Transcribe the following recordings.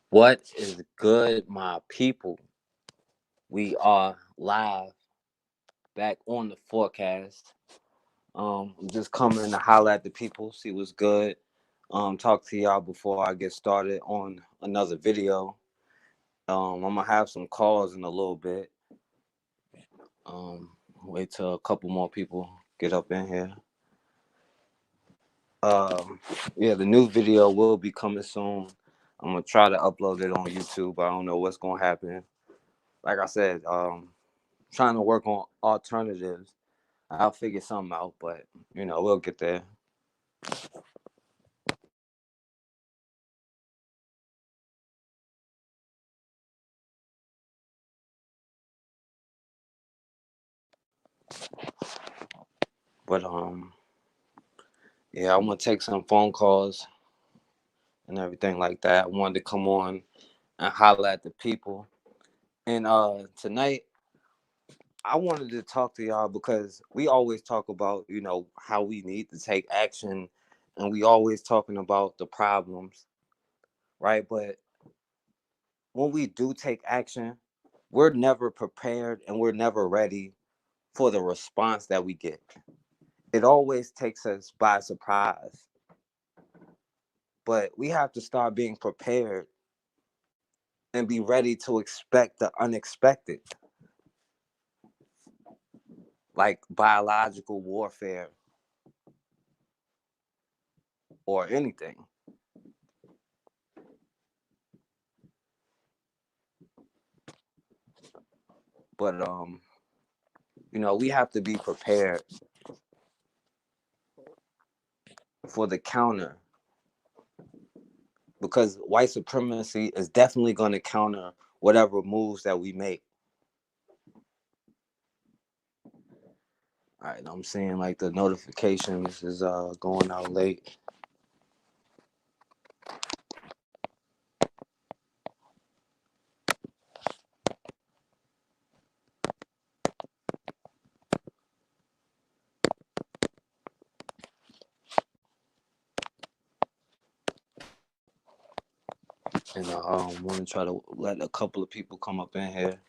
What is good, my people? We are live back on the forecast. I'm just coming to holler at the people, see what's good. Talk to y'all before I get started on another video. I'm gonna have some calls in a little bit. Wait till a couple more people get up in here. Yeah, the new video will be coming soon. I'm gonna try to upload it on YouTube. I don't know what's gonna happen. Like I said, trying to work on alternatives. I'll figure something out, but we'll get there. But yeah, I'm gonna take some phone calls and everything like that. I wanted to come on and holler at the people. And tonight I wanted to talk to y'all because we always talk about, how we need to take action, and we always talking about the problems, right? But when we do take action, we're never prepared and we're never ready for the response that we get. It always takes us by surprise. But we have to start being prepared and be ready to expect the unexpected, like biological warfare or anything. But we have to be prepared for the counter, because white supremacy is definitely going to counter whatever moves that we make. All right, I'm seeing like the notifications is going out late. And I want to try to let a couple of people come up in here.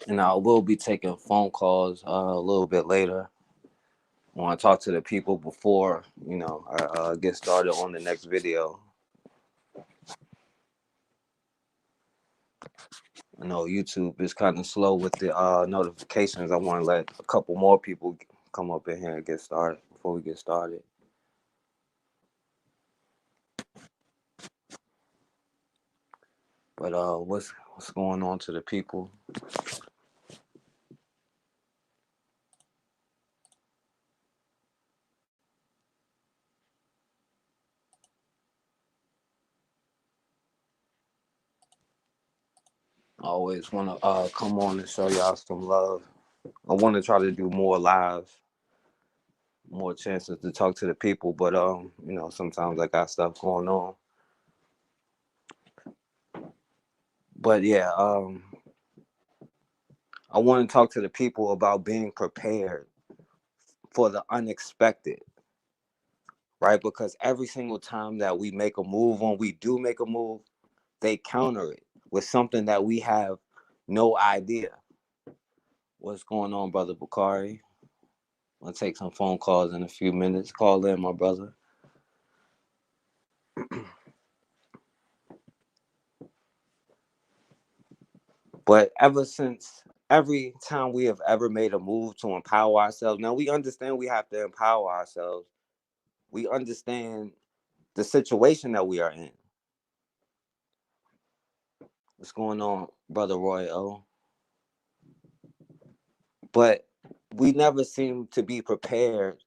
And I will be taking phone calls a little bit later. I want to talk to the people before, I get started on the next video. I know YouTube is kind of slow with the notifications. I want to let a couple more people come up in here and get started before we get started. But what's going on to the people? I always want to come on and show y'all some love. I want to try to do more lives, more chances to talk to the people, but sometimes I got stuff going on. But yeah, I want to talk to the people about being prepared for the unexpected, right? Because every single time that we make a move, when we do make a move, they counter it with something that we have no idea. What's going on, brother Bakari? I'm gonna take some phone calls in a few minutes. Call in, my brother. But ever since every time we have ever made a move to empower ourselves, now we understand we have to empower ourselves. We understand the situation that we are in. What's going on, brother Roy O? But we never seem to be prepared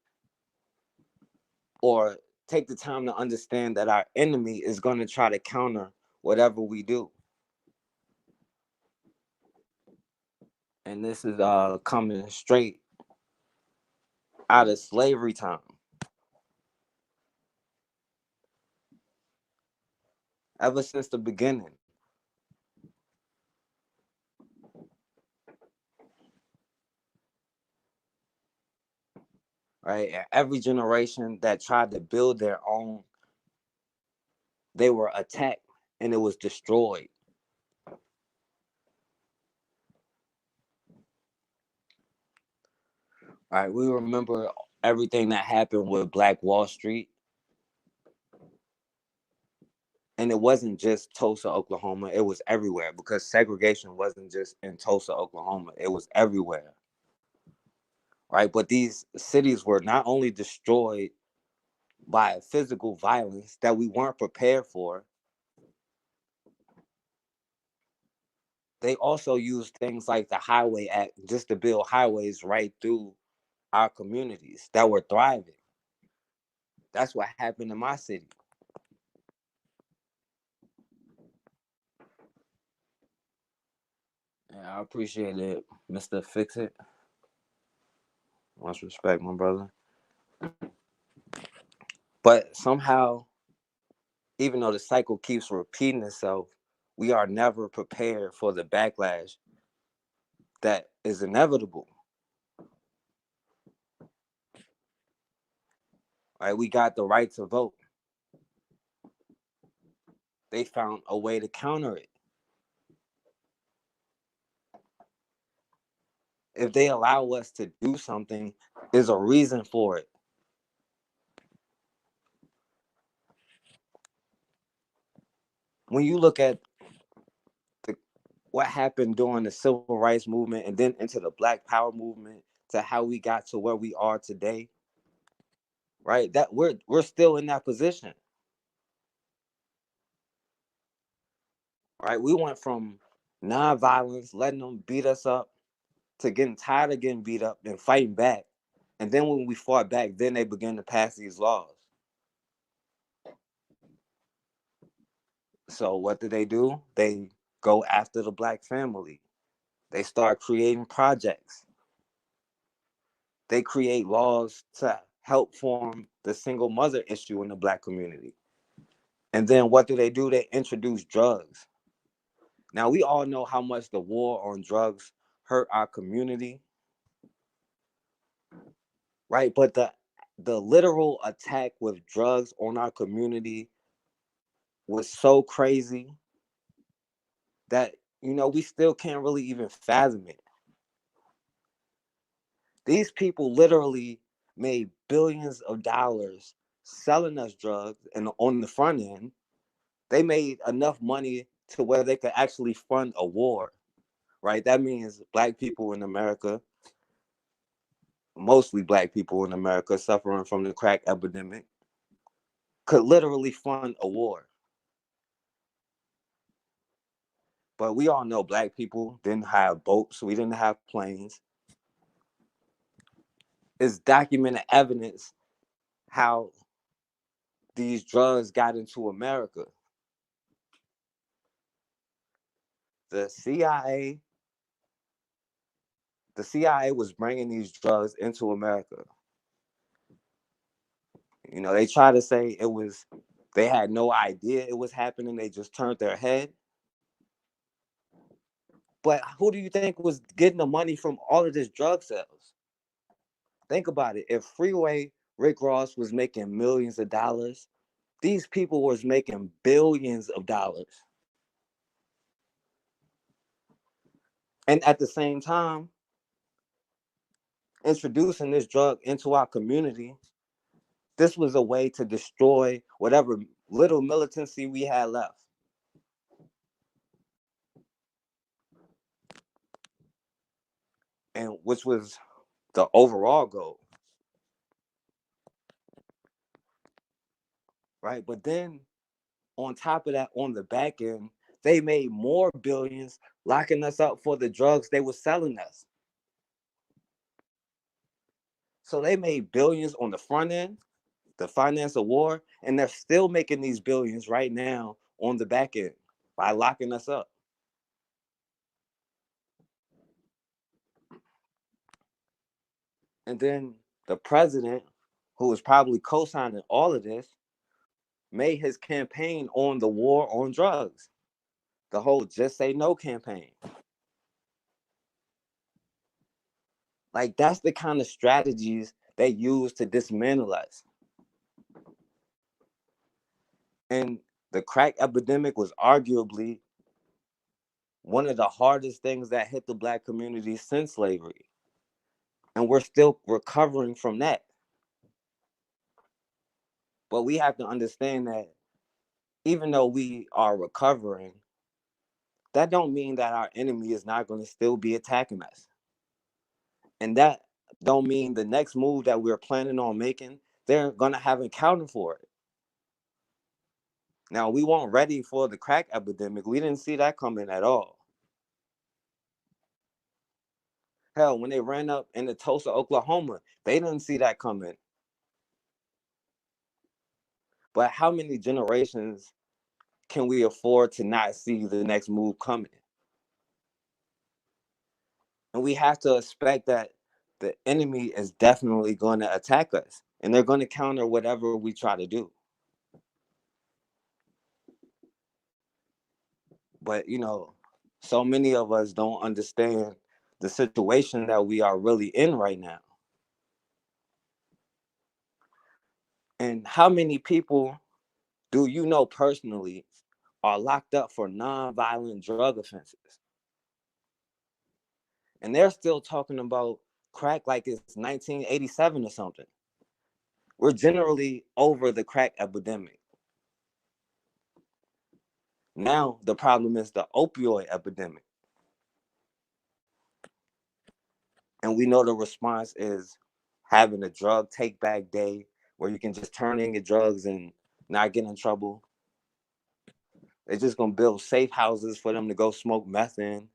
or take the time to understand that our enemy is going to try to counter whatever we do. And this is coming straight out of slavery time. Ever since the beginning. right? And every generation that tried to build their own, they were attacked and it was destroyed. Right? We remember everything that happened with Black Wall Street. And it wasn't just Tulsa, Oklahoma. It was everywhere because segregation wasn't just in Tulsa, Oklahoma. It was everywhere. Right? But these cities were not only destroyed by physical violence that we weren't prepared for, they also used things like the Highway Act just to build highways right through our communities that were thriving. That's what happened in my city. Yeah, I appreciate it, Mr. Fix It. Much respect, my brother. But somehow, even though the cycle keeps repeating itself, we are never prepared for the backlash that is inevitable. Right? We got the right to vote. They found a way to counter it. If they allow us to do something, there's a reason for it. When you look at the, what happened during the civil rights movement and then into the Black Power movement to how we got to where we are today, right? That we're still in that position, right? We went from non-violence, letting them beat us up, to getting tired of getting beat up and fighting back. And then when we fought back, then they began to pass these laws. So what do? They go after the Black family. They start creating projects. They create laws to help form the single mother issue in the Black community. And then what do? They introduce drugs. Now we all know how much the war on drugs hurt our community, right? But the literal attack with drugs on our community was so crazy that we still can't really even fathom it. These people literally made billions of dollars selling us drugs, and on the front end, they made enough money to where they could actually fund a war, right? That means Black people in America, mostly Black people in America suffering from the crack epidemic, could literally fund a war. But we all know Black people didn't have boats, we didn't have planes. It's documented evidence how these drugs got into America. The CIA, the CIA was bringing these drugs into America. They try to say they had no idea it was happening. They just turned their head. But who do you think was getting the money from all of this drug sales? Think about it. If Freeway Rick Ross was making millions of dollars, these people was making billions of dollars. And at the same time, introducing this drug into our community, this was a way to destroy whatever little militancy we had left. And which was the overall goal. Right? But then on top of that, on the back end, they made more billions locking us up for the drugs they were selling us. So they made billions on the front end, the finance of war, and they're still making these billions right now on the back end by locking us up. And then the president, who was probably co-signing all of this, made his campaign on the war on drugs, the whole Just Say No campaign. Like, that's the kind of strategies they use to dismantle us. And the crack epidemic was arguably one of the hardest things that hit the Black community since slavery. And we're still recovering from that. But we have to understand that even though we are recovering, that don't mean that our enemy is not going to still be attacking us. And that don't mean the next move that we're planning on making, they're going to have a counter for it. Now, we weren't ready for the crack epidemic. We didn't see that coming at all. Hell, when they ran up into Tulsa, Oklahoma, they didn't see that coming. But how many generations can we afford to not see the next move coming? And we have to expect that the enemy is definitely going to attack us, and they're going to counter whatever we try to do. But, so many of us don't understand the situation that we are really in right now. And how many people do you know personally are locked up for non-violent drug offenses? And they're still talking about crack like it's 1987 or something. We're generally over the crack epidemic. Now the problem is the opioid epidemic. And we know the response is having a drug take back day where you can just turn in your drugs and not get in trouble. They're just going to build safe houses for them to go smoke meth in.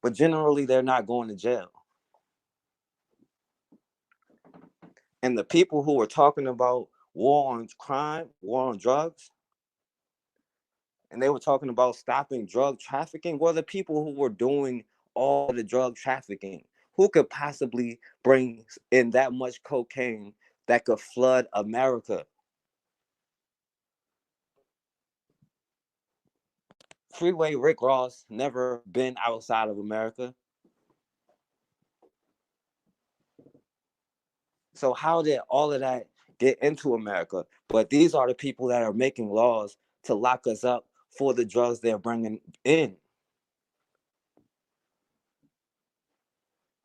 But generally, they're not going to jail. And the people who were talking about war on crime, war on drugs, and they were talking about stopping drug trafficking, were the people who were doing all the drug trafficking. Who could possibly bring in that much cocaine that could flood America? Freeway Rick Ross never been outside of America. So how did all of that get into America? But these are the people that are making laws to lock us up for the drugs they're bringing in.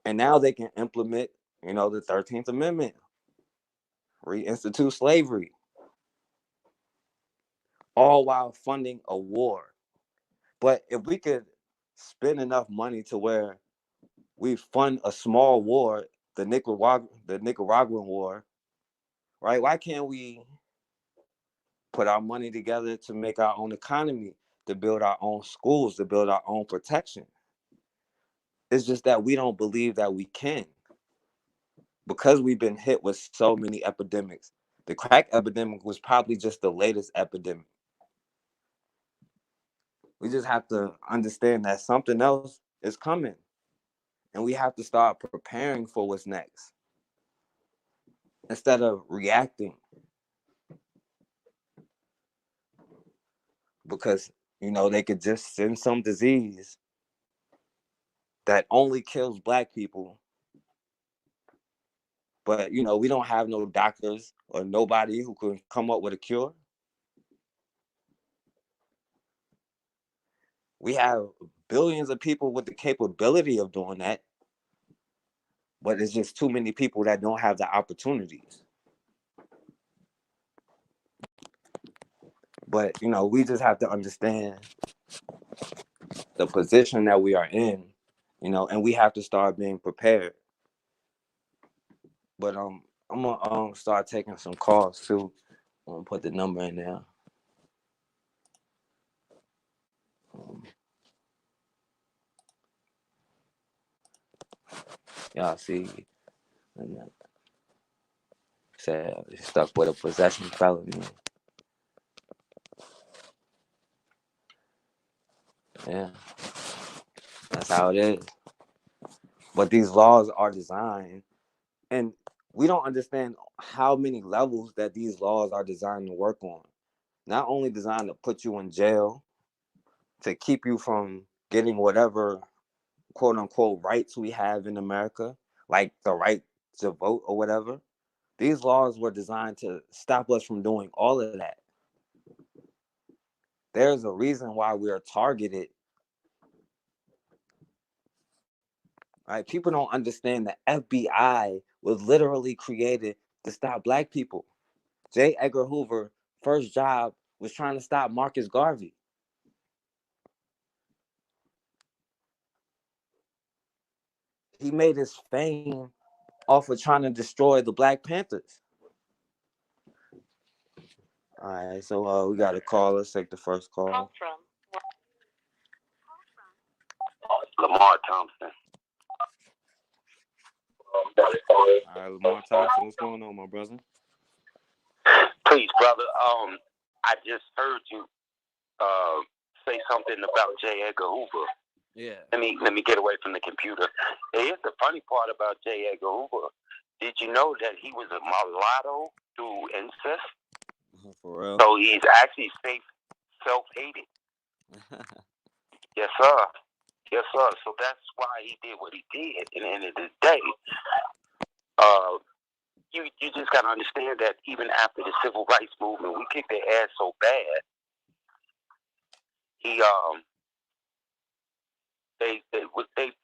And now they can implement, the 13th Amendment, reinstitute slavery, all while funding a war. But if we could spend enough money to where we fund a small war, the Nicaraguan war, right? Why can't we put our money together to make our own economy, to build our own schools, to build our own protection? It's just that we don't believe that we can, because we've been hit with so many epidemics. The crack epidemic was probably just the latest epidemic. We just have to understand that something else is coming, and we have to start preparing for what's next instead of reacting. Because, they could just send some disease that only kills Black people. But, we don't have no doctors or nobody who can come up with a cure. We have billions of people with the capability of doing that, but it's just too many people that don't have the opportunities. But, we just have to understand the position that we are in, and we have to start being prepared. But I'm gonna start taking some calls too. I'm gonna put the number in there. Y'all see, said stuck with a possession felony. Yeah, that's how it is. But these laws are designed, and we don't understand how many levels that these laws are designed to work on. Not only designed to put you in jail, to keep you from getting whatever quote unquote rights we have in America, like the right to vote or whatever. These laws were designed to stop us from doing all of that. There's a reason why we are targeted. Right? People don't understand the FBI was literally created to stop black people. J. Edgar Hoover, first job was trying to stop Marcus Garvey. He made his fame off of trying to destroy the Black Panthers. All right, so we got a call. Let's take the first call. Call from Lamar Thompson. All right, Lamar Thompson, what's going on, my brother? Please, brother. I just heard you say something about J. Edgar Hoover. Yeah. Let me get away from the computer. Here's the funny part about J. Edgar Hoover. Did you know that he was a mulatto through incest? For real? So he's actually self-hated. Yes, sir. Yes, sir. So that's why he did what he did. And at the end of the day, you just gotta understand that even after the civil rights movement, we kicked their ass so bad.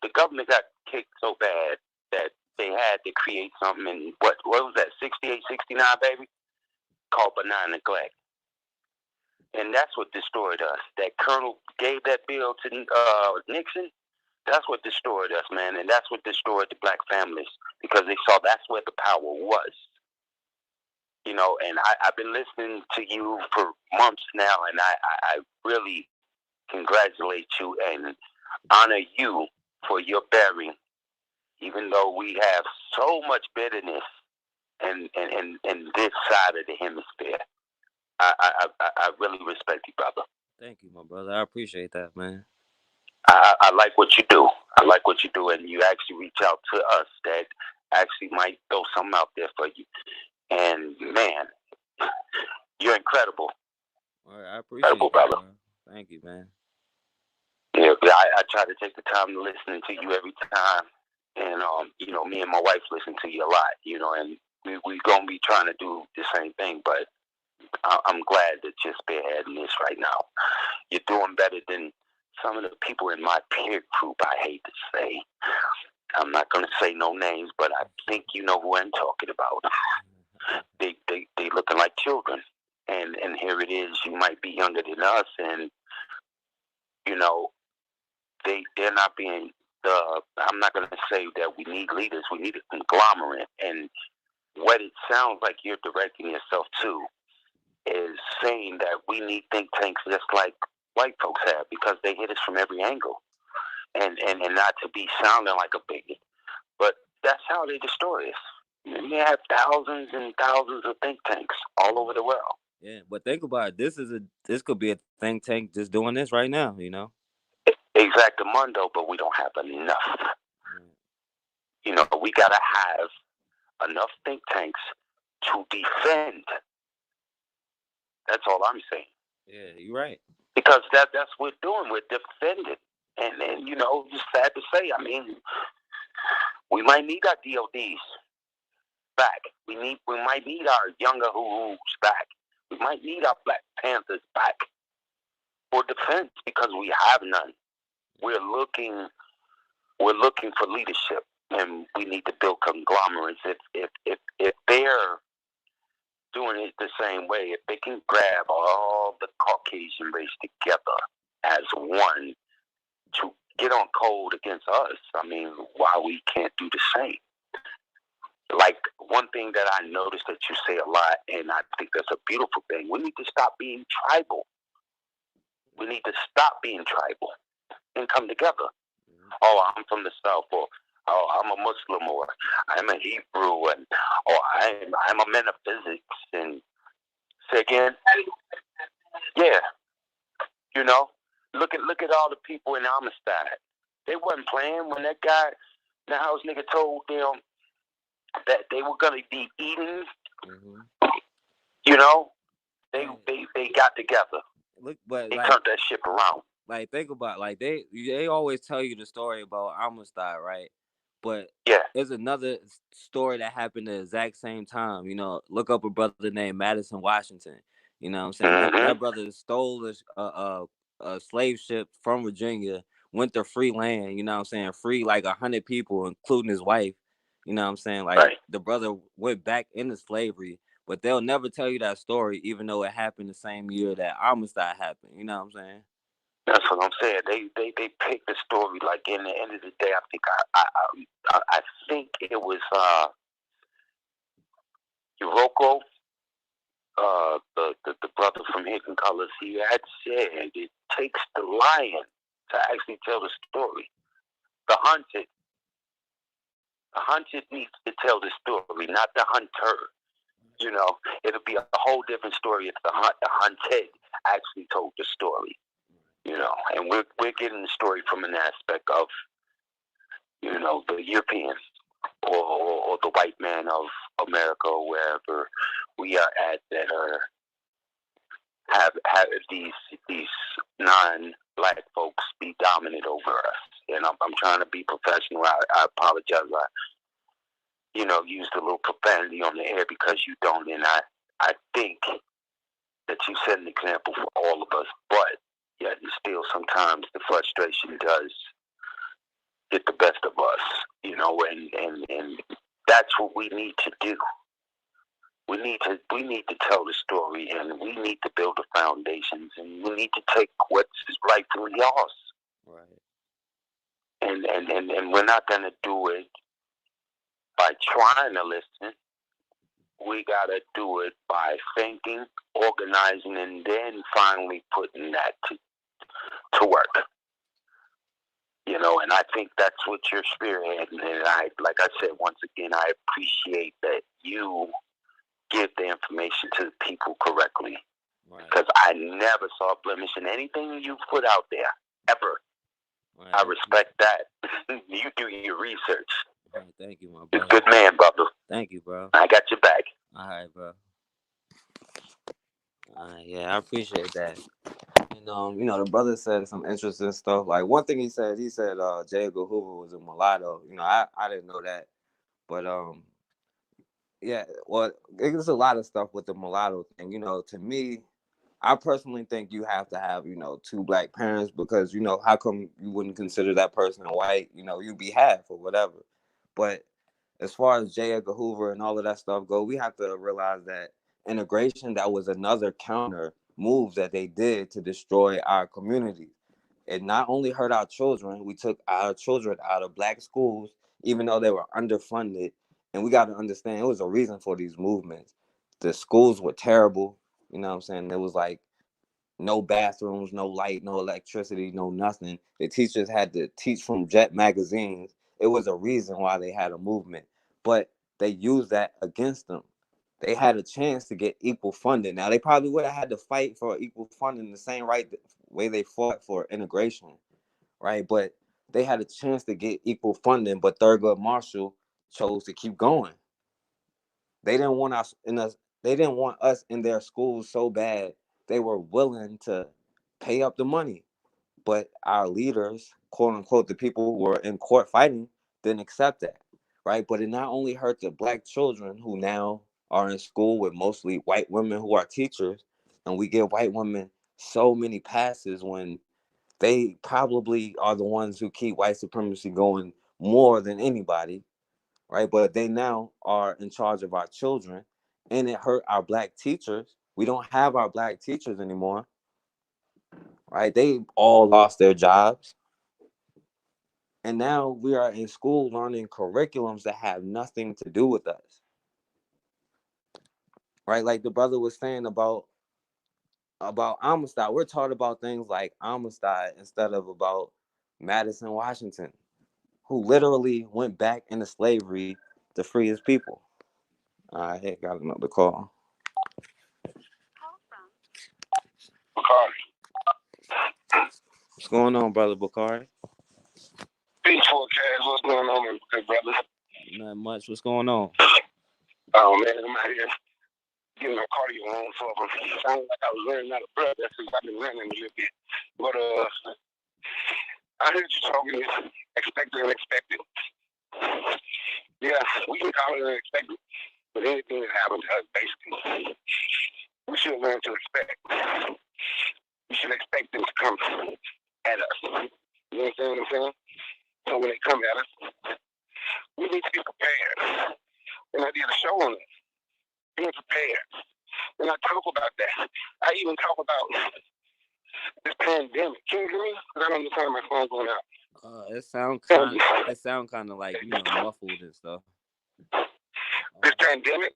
The government got kicked so bad that they had to create something in what was that 68, 69, baby, called benign neglect. And that's what destroyed us. That Colonel gave that bill to Nixon. That's what destroyed us, man. And that's what destroyed the black families because they saw that's where the power was. You know, and I've been listening to you for months now, and I really congratulate you and honor you for your bearing, even though we have so much bitterness in this side of the hemisphere. I really respect you, brother. Thank you, my brother. I appreciate that, man. I like what you do. I like what you do, and you actually reach out to us that actually might throw something out there for you. And man, you're incredible. All right, I appreciate it, brother. Thank you, man. Yeah, I try to take the time to listen to you every time, and you know, me and my wife listen to you a lot. You know, and we gonna be trying to do the same thing, but I'm glad that you're spearheading this right now. You're doing better than some of the people in my peer group. I hate to say, I'm not gonna say no names, but I think you know who I'm talking about. They looking like children, and here it is. You might be younger than us, and you know they're not being the. I'm not gonna say that we need leaders. We need a conglomerate, and what it sounds like you're directing yourself to is saying that we need think tanks just like white folks have because they hit us from every angle, and not to be sounding like a bigot, but that's how they destroy us. They have thousands and thousands of think tanks all over the world. Yeah, but think about it. This could be a think tank just doing this right now. You know. Exactamundo, but we don't have enough. You know, we gotta have enough think tanks to defend. That's all I'm saying. Yeah, you're right. Because that's what we're doing. We're defending. And you know, just sad to say, I mean, we might need our DODs back. We might need our younger Who's back. We might need our Black Panthers back for defense because we have none. We're looking for leadership, and we need to build conglomerates. If they're doing it the same way, if they can grab all the Caucasian race together as one to get on code against us, I mean, why we can't do the same? Like, one thing that I noticed that you say a lot, and I think that's a beautiful thing, we need to stop being tribal. We need to stop being tribal and come together. Oh, I'm from the South, or oh, I'm a Muslim, or I'm a Hebrew, and or I'm a metaphysics, and say again, yeah, you know, look at all the people in Amistad. They wasn't playing when that guy, the house nigga, told them that they were gonna be eating. Mm-hmm. You know, they got together. Look, but they turned that ship around. Like, think about, like, they always tell you the story about Amistad, right? But Yeah. there's another story that happened at the exact same time. Look up a brother named Madison Washington. You know what I'm saying? That Mm-hmm. brother stole a slave ship from Virginia, went to free land. You know what I'm saying? Free like 100 people, including his wife. You know what I'm saying? Like Right. the brother went back into slavery, but they'll never tell you that story, even though it happened the same year that Amistad happened. You know what I'm saying? That's what I'm saying. They picked the story like in the end of the day. I think I think it was Hiroko, the brother from Hidden Colors. He had said it takes the lion to actually tell the story. The hunted, the hunted needs to tell the story, not the hunter. It'll be a whole different story if the hunted actually told the story. And we're getting the story from an aspect of the European or the white man of America or wherever we are at that have these non-black folks be dominant over us. And I'm trying to be professional. I apologize. I used a little profanity on the air because you don't, and I think that you set an example for all of us. But yet, still, sometimes the frustration does get the best of us, and that's what we need to do. We need to tell the story, and we need to build the foundations, and we need to take what's rightfully ours. Right. And we're not gonna do it by trying to listen. We gotta do it by thinking, organizing, and then finally putting that to work. And I think that's what you're spearheading. And like I said, once again, I appreciate that you give the information to the people correctly. Right. Because I never saw a blemish in anything you put out there, ever. Right. I respect that. You do your research. Right, thank you, my brother. You're a good man, brother. Thank you, bro. I got your back. All right, bro. Yeah, I appreciate that. The brother said some interesting stuff. Like one thing he said J. Edgar Hoover was a mulatto. I didn't know that. But yeah, well, there's a lot of stuff with the mulatto thing. To me, I personally think you have to have, two black parents because, how come you wouldn't consider that person white? You'd be half or whatever. But as far as J. Edgar Hoover and all of that stuff go, we have to realize that integration, that was another counter move that they did to destroy our community. It not only hurt our children, we took our children out of black schools, even though they were underfunded. And we got to understand it was a reason for these movements. The schools were terrible. You know what I'm saying? It was like no bathrooms, no light, no electricity, no nothing. The teachers had to teach from jet magazines. It was a reason why they had a movement. But they used that against them. They had a chance to get equal funding. Now, they probably would have had to fight for equal funding the same way they fought for integration, right? But they had a chance to get equal funding, but Thurgood Marshall chose to keep going. They didn't want us in us. They didn't want us in their schools so bad. They were willing to pay up the money, but our leaders, quote unquote, the people who were in court fighting, didn't accept that, right? But it not only hurt the black children who now are in school with mostly white women who are teachers, and we give white women so many passes when they probably are the ones who keep white supremacy going more than anybody, right? But they now are in charge of our children, and it hurt our black teachers. We don't have our black teachers anymore, right? They all lost their jobs. And now we are in school learning curriculums that have nothing to do with us, right? Like the brother was saying about Amistad. We're taught about things like Amistad instead of about Madison Washington, who literally went back into slavery to free his people. All right, hey, got another call. What's going on, brother Bakari? Peaceful, Cash. What's going on, good brother? Not much. What's going on? Oh man, I'm out here getting my cardio on, so it sounds like I was learning how to breath. That's because I've been running a little bit. But I heard you talking expect the unexpected. Yeah, we can call it unexpected, but anything that happened to us, basically, we should learn to expect. We should expect them to come at us. You understand what I'm saying? So when they come at us, we need to be prepared. And I did a show on it, being prepared. And I talk about that. I even talk about this pandemic. Can you hear me? Because I don't understand my phone going out. It sound Um, kind. It sound kind of like muffled and stuff. this pandemic,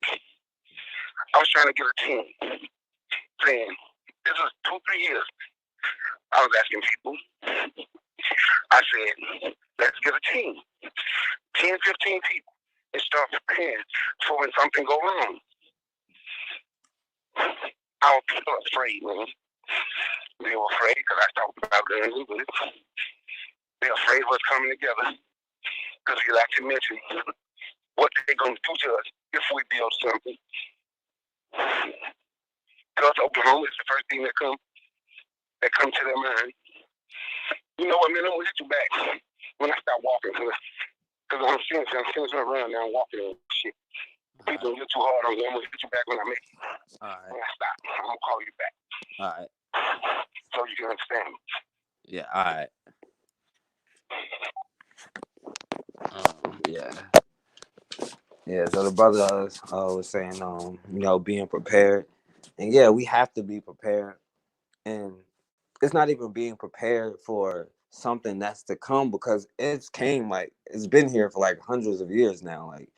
I was trying to get a team saying, this was 2, 3 years. I was asking people, I said, let's get a team, 10, 15 people, and start preparing for when something go wrong. Our people are afraid, man. They were afraid because I talked about guns and bullets. They're afraid of us coming together because we like to mention what they're going to do to us if we build something. Because Oklahoma is the first thing that come to their mind. You know what, man? I'm gonna hit you back when I start walking, because I'm finishing around now, walking and shit. People get too hard on me. I'm gonna hit you back when I make it. All right. When I stop, I'm gonna call you back. All right. So you can understand me. Yeah. All right. Yeah. Yeah. So the brother was saying, being prepared, and yeah, we have to be prepared, and it's not even being prepared for something that's to come because it's been here for like hundreds of years now. Like,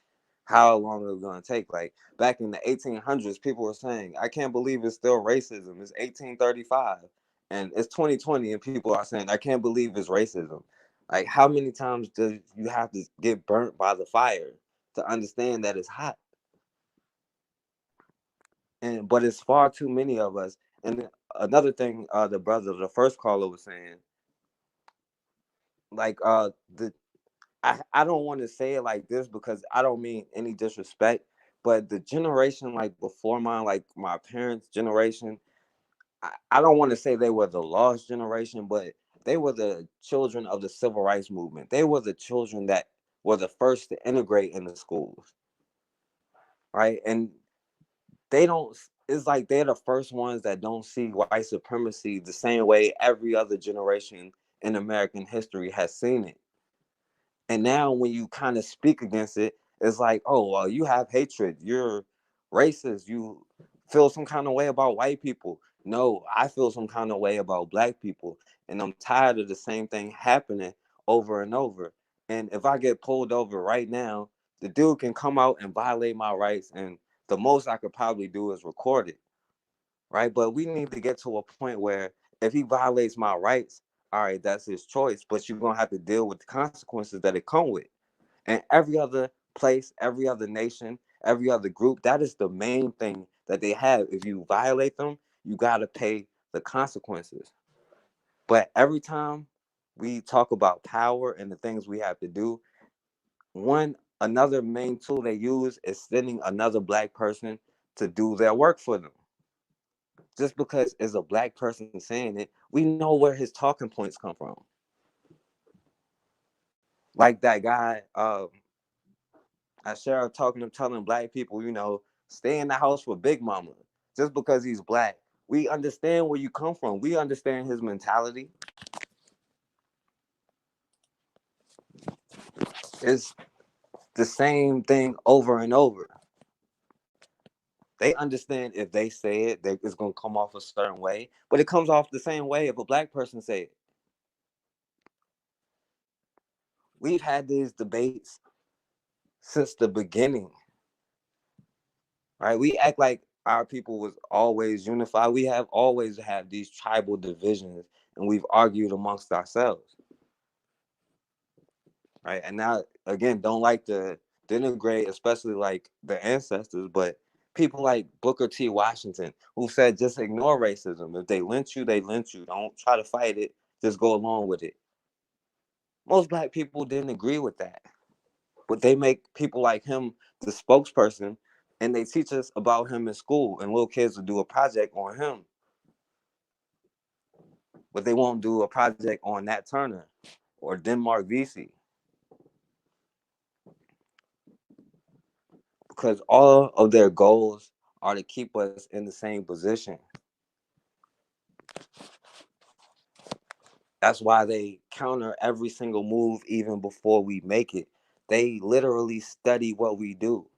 how long is it going to take? Like, back in the 1800s, people were saying, I can't believe it's still racism. It's 1835 and it's 2020, and people are saying, I can't believe it's racism. Like, how many times do you have to get burnt by the fire to understand that it's hot? But it's far too many of us. And another thing, the first caller was saying, like the I don't want to say it like this because I don't mean any disrespect, but the generation like before mine, like my parents' generation, I don't want to say they were the lost generation, but they were the children of the civil rights movement. They were the children that were the first to integrate in the schools, right? And they don't. It's like they're the first ones that don't see white supremacy the same way every other generation in American history has seen it. And now when you kind of speak against it, it's like, oh, well, you have hatred. You're racist. You feel some kind of way about white people. No, I feel some kind of way about black people. And I'm tired of the same thing happening over and over. And if I get pulled over right now, the dude can come out and violate my rights. And the most I could probably do is record it. Right. But we need to get to a point where if he violates my rights, all right, that's his choice. But you're going to have to deal with the consequences that it come with. And every other place, every other nation, every other group, that is the main thing that they have. If you violate them, you got to pay the consequences. But every time we talk about power and the things we have to do, another main tool they use is sending another black person to do their work for them. Just because it's a black person saying it, we know where his talking points come from. Like that guy, I share talking to telling black people, stay in the house for Big Mama. Just because he's black, we understand where you come from. We understand his mentality. It's the same thing over and over. They understand if they say it, it's gonna come off a certain way, but it comes off the same way if a black person say it. We've had these debates since the beginning, right? We act like our people was always unified. We have always had these tribal divisions, and we've argued amongst ourselves, right? And now, again, don't like to denigrate, especially like the ancestors, but people like Booker T. Washington, who said just ignore racism. If they lynch you, they lynch you. Don't try to fight it. Just go along with it. Most black people didn't agree with that, but they make people like him the spokesperson, and they teach us about him in school, and little kids will do a project on him, but they won't do a project on Nat Turner or Denmark Vesey. because all of their goals are to keep us in the same position. That's why they counter every single move even before we make it. They literally study what we do.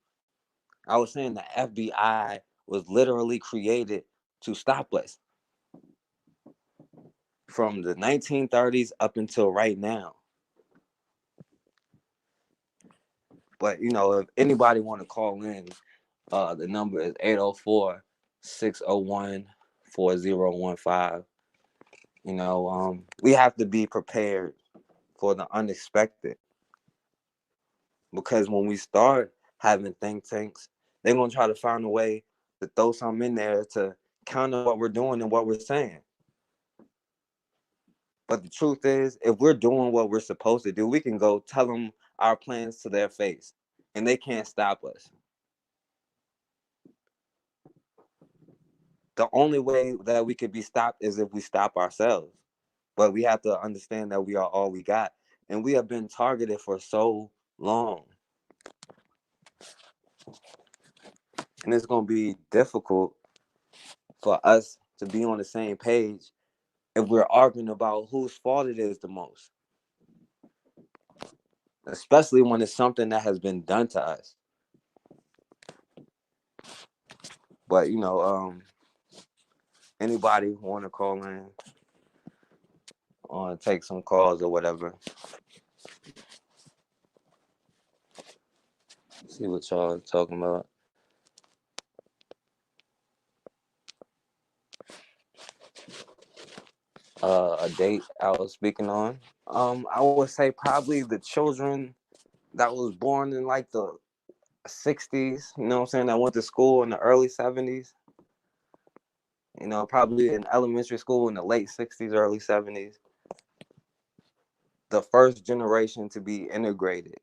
I was saying the FBI was literally created to stop us from the 1930s up until right now. But if anybody want to call in, the number is 804-601-4015. We have to be prepared for the unexpected, because when we start having think tanks, they're gonna try to find a way to throw something in there to counter what we're doing and what we're saying. But the truth is, if we're doing what we're supposed to do, we can go tell them our plans to their face, and they can't stop us. The only way that we could be stopped is if we stop ourselves. But we have to understand that we are all we got, and we have been targeted for so long. And it's going to be difficult for us to be on the same page if we're arguing about whose fault it is the most, especially when it's something that has been done to us. But anybody want to call in or take some calls or whatever, see what y'all talking about. A date I was speaking on. I would say probably the children that was born in like the 60s, you know what I'm saying, that went to school in the early 70s, probably in elementary school in the late 60s, early 70s. The first generation to be integrated.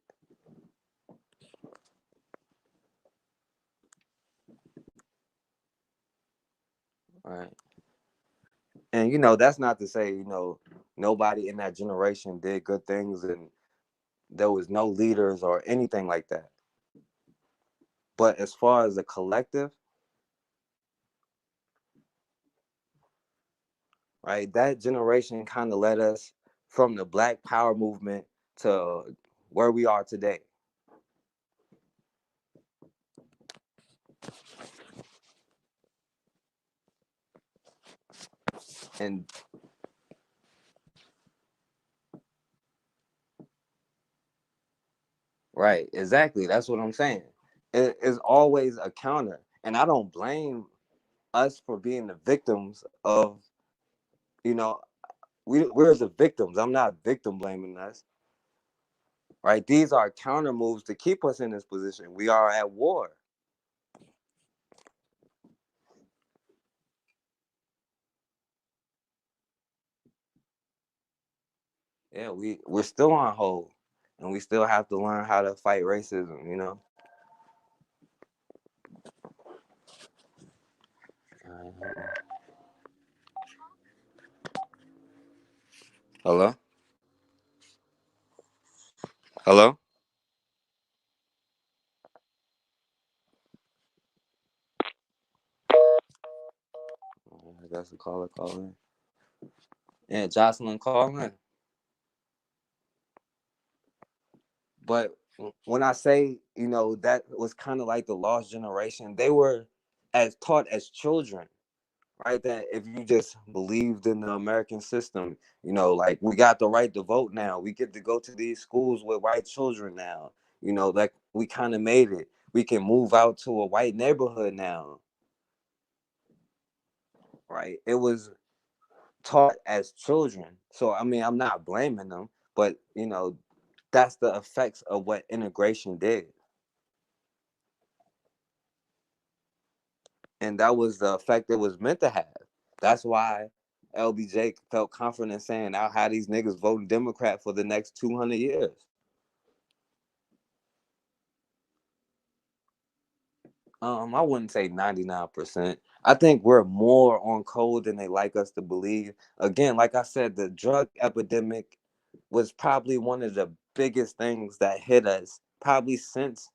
Right. And that's not to say, nobody in that generation did good things and there was no leaders or anything like that. But as far as a collective, right, that generation kind of led us from the Black Power movement to where we are today. And right, exactly. That's what I'm saying. It is always a counter. And I don't blame us for being the victims of, you know, we're the victims. I'm not victim blaming us. Right? These are counter moves to keep us in this position. We are at war. Yeah, we're still on hold. And we still have to learn how to fight racism. Hello? Hello? I guess the caller calling. Yeah, Jocelyn calling. But when I say, that was kind of like the lost generation, they were as taught as children, right? That if you just believed in the American system, like we got the right to vote now. We get to go to these schools with white children now. Like we kind of made it. We can move out to a white neighborhood now, right? It was taught as children. So, I mean, I'm not blaming them, but, that's the effects of what integration did. And that was the effect it was meant to have. That's why LBJ felt confident saying, I'll have these niggas voting Democrat for the next 200 years. I wouldn't say 99%. I think we're more on code than they like us to believe. Again, like I said, the drug epidemic was probably one of the biggest things that hit us probably since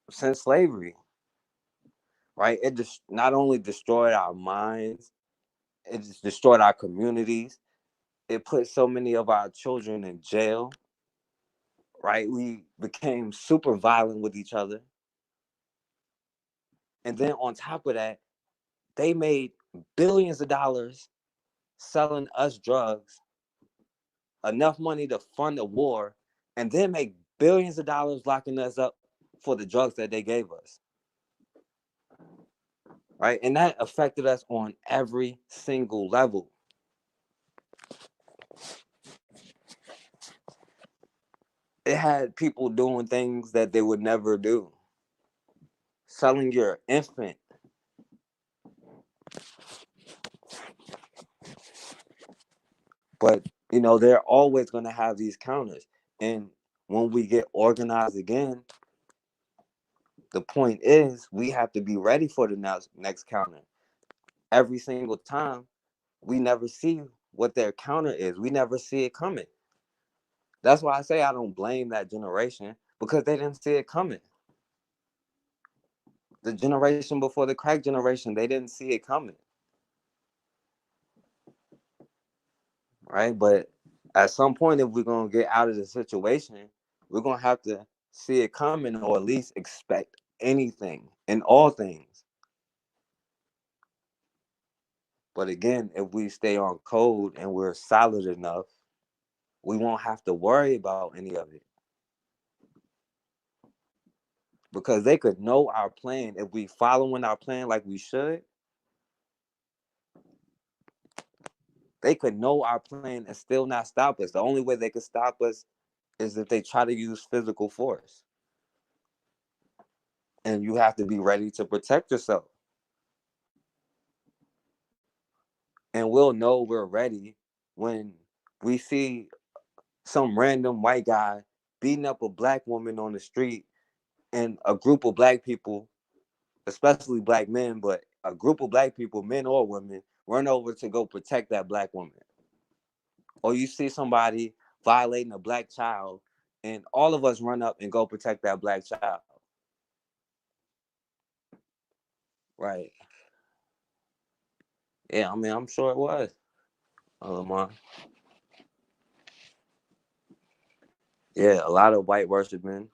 since slavery, right? It just not only destroyed our minds, it just destroyed our communities. It put so many of our children in jail, right? We became super violent with each other. And then on top of that, they made billions of dollars selling us drugs, enough money to fund a war, and then make billions of dollars locking us up for the drugs that they gave us. Right? And that affected us on every single level. It had people doing things that they would never do. Selling your infant. But, they're always going to have these counters. And when we get organized again, the point is we have to be ready for the next counter. Every single time, we never see what their counter is. We never see it coming. That's why I say I don't blame that generation, because they didn't see it coming. The generation before the crack generation, they didn't see it coming. Right? But at some point, if we're going to get out of the situation, we're going to have to see it coming, or at least expect anything in all things. But again, if we stay on code and we're solid enough, we won't have to worry about any of it. Because they could know our plan. If we following our plan like we should, they could know our plan and still not stop us. The only way they could stop us is if they try to use physical force. And you have to be ready to protect yourself. And we'll know we're ready when we see some random white guy beating up a black woman on the street, and a group of black people, especially black men, but a group of black people, men or women, run over to go protect that black woman. Or you see somebody violating a black child, and all of us run up and go protect that black child. Right. Yeah, I mean, I'm sure it was, Lamar. Yeah, a lot of white worshipmen.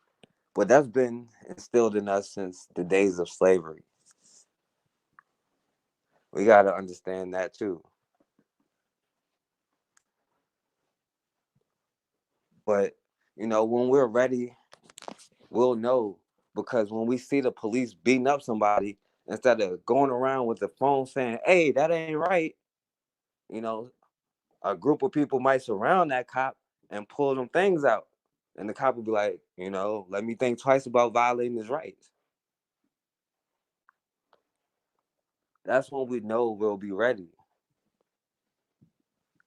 But that's been instilled in us since the days of slavery. We got to understand that too. But, when we're ready, we'll know. Because when we see the police beating up somebody, instead of going around with the phone saying, hey, that ain't right, you know, a group of people might surround that cop and pull them things out. And the cop will be like, let me think twice about violating his rights. That's when we know we'll be ready.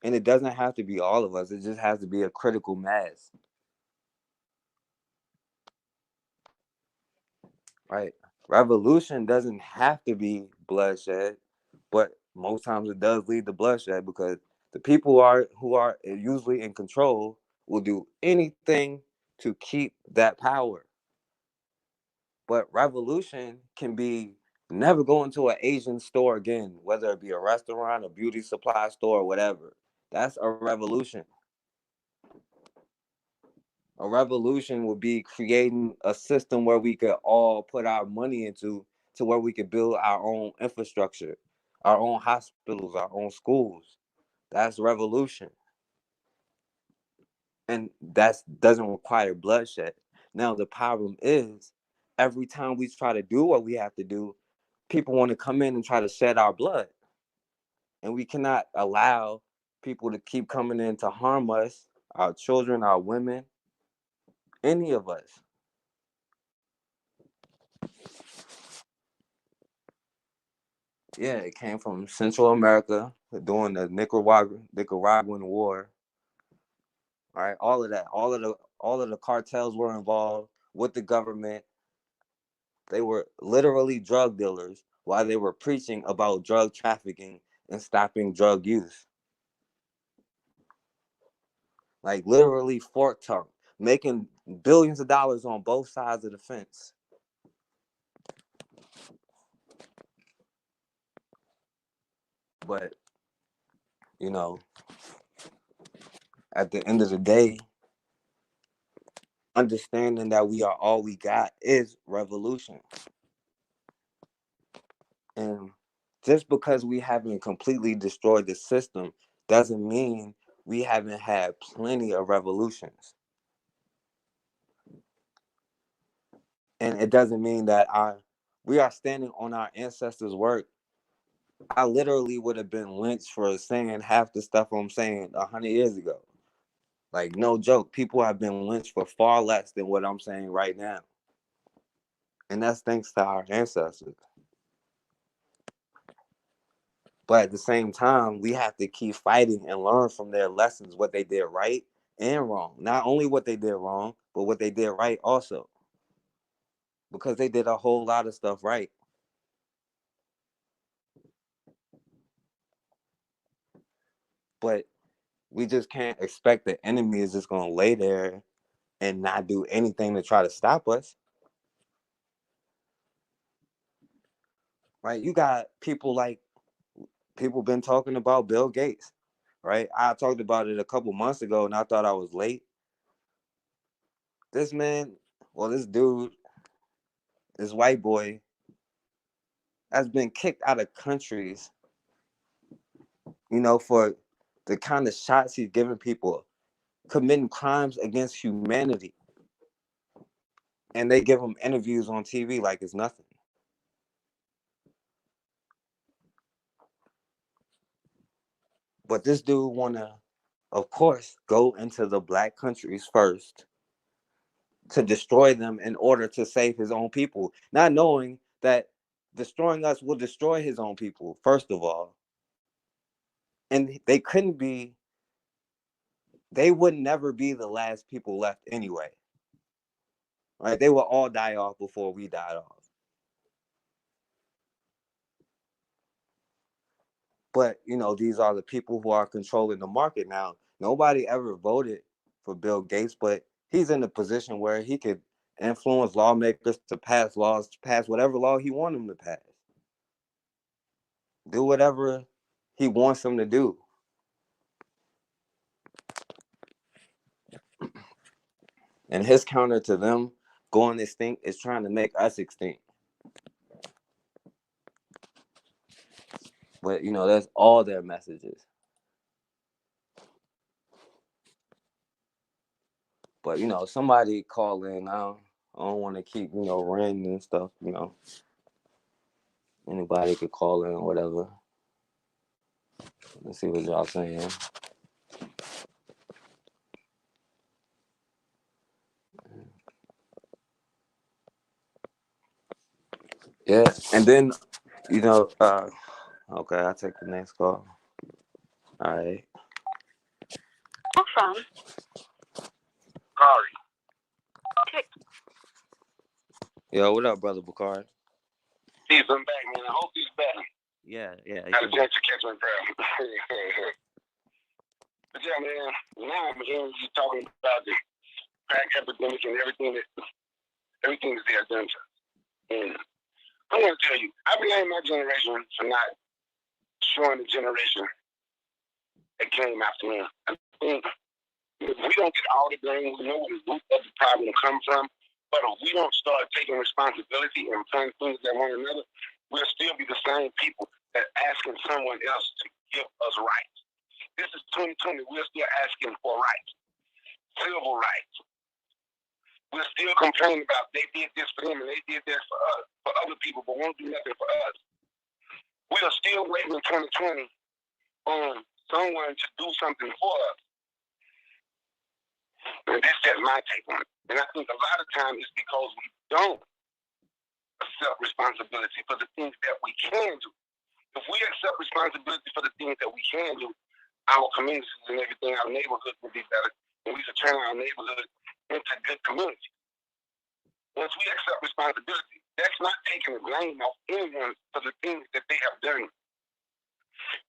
And it doesn't have to be all of us. It just has to be a critical mass. Right? Revolution doesn't have to be bloodshed, but most times it does lead to bloodshed, because the people who are usually in control will do anything to keep that power. But revolution can be never going to an Asian store again, whether it be a restaurant, a beauty supply store, or whatever. That's a revolution. A revolution would be creating a system where we could all put our money into, to where we could build our own infrastructure, our own hospitals, our own schools. That's revolution. And that doesn't require bloodshed. Now the problem is, every time we try to do what we have to do, people want to come in and try to shed our blood. And we cannot allow people to keep coming in to harm us, our children, our women, any of us. Yeah, it came from Central America during the Nicaraguan War. All right, all of that, all of the cartels were involved with the government. They were literally drug dealers while they were preaching about drug trafficking and stopping drug use. Like literally fork tongue, making billions of dollars on both sides of the fence. But, you know, at the end of the day, understanding that we are all we got is revolution. And just because we haven't completely destroyed the system doesn't mean we haven't had plenty of revolutions. And it doesn't mean that we are standing on our ancestors' work. I literally would have been lynched for saying half the stuff I'm saying 100 years ago. Like, no joke. People have been lynched for far less than what I'm saying right now. And that's thanks to our ancestors. But at the same time, we have to keep fighting and learn from their lessons, what they did right and wrong. Not only what they did wrong, but what they did right also. Because they did a whole lot of stuff right. But we just can't expect the enemy is just going to lay there and not do anything to try to stop us. Right? You got people been talking about Bill Gates, right? I talked about it a couple months ago and I thought I was late. This dude, this white boy, has been kicked out of countries, for the kind of shots he's giving people, committing crimes against humanity. And they give him interviews on TV like it's nothing. But this dude wanna, of course, go into the black countries first to destroy them in order to save his own people, not knowing that destroying us will destroy his own people, first of all. And they would never be the last people left anyway. Right? They will all die off before we died off. But, these are the people who are controlling the market now. Nobody ever voted for Bill Gates, but he's in a position where he could influence lawmakers to pass laws, to pass whatever law he wants them to pass. Do whatever he wants them to do. And his counter to them going extinct is trying to make us extinct. But, that's all their messages. But, somebody call in. I don't want to keep, ranting and stuff, Anybody could call in or whatever. Let's see what y'all saying. Yeah, and then, okay, I'll take the next call. All right. From Kari. Yo, what up, brother Bakari? He's back, man. I hope he's back. Yeah. I had a chance to catch my breath. But yeah, man, now I'm hearing you talking about the crack epidemic and everything that they have done to us. And I want to tell you, I blame my generation for not showing the generation that came after me. I think if we don't get all the blame, we know where the root of the problem comes from. But if we don't start taking responsibility and pointing things at one another, we'll still be the same people that asking someone else to give us rights. This is 2020. We're still asking for rights, civil rights. We're still complaining about they did this for them and they did this for us, for other people, but won't do nothing for us. We are still waiting in 2020 on someone to do something for us. And that's just my take on it. And I think a lot of times it's because we don't accept responsibility for the things that we can do. If we accept responsibility for the things that we can do, our communities and everything, our neighborhood will be better, and we can turn our neighborhood into good communities. Once we accept responsibility, that's not taking the blame off anyone for the things that they have done.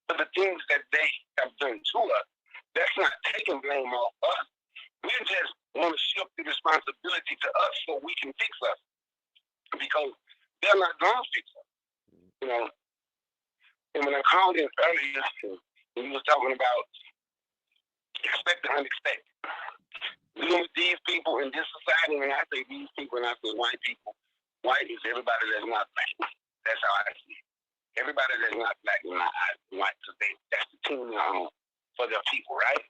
For the things that they have done to us, that's not taking blame off us. We just want to shift the responsibility to us so we can fix us. Because they're not going to fix us, And when I called in earlier, when you was talking about expect the unexpected, dealing with these people in this society, when I say these people and I say white people, white is everybody that's not black. That's how I see it. Everybody that's not black is not white, because that's the team they're on for their people, right?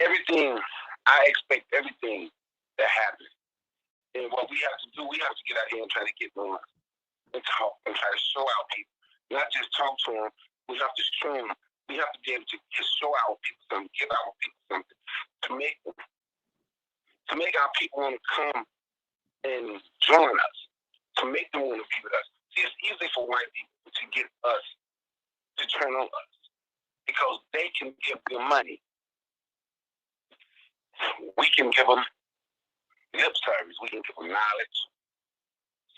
Everything, I expect everything that happens. And what we have to do, we have to get out here and try to get more and talk and try to show our people. Not just talk to them, we have to show them. We have to be able to just show our people something, give our people something to make our people want to come and join us, to make them want to be with us. See, it's easy for white people to get us to turn on us because they can give them money. We can give them lip service. We can give them knowledge.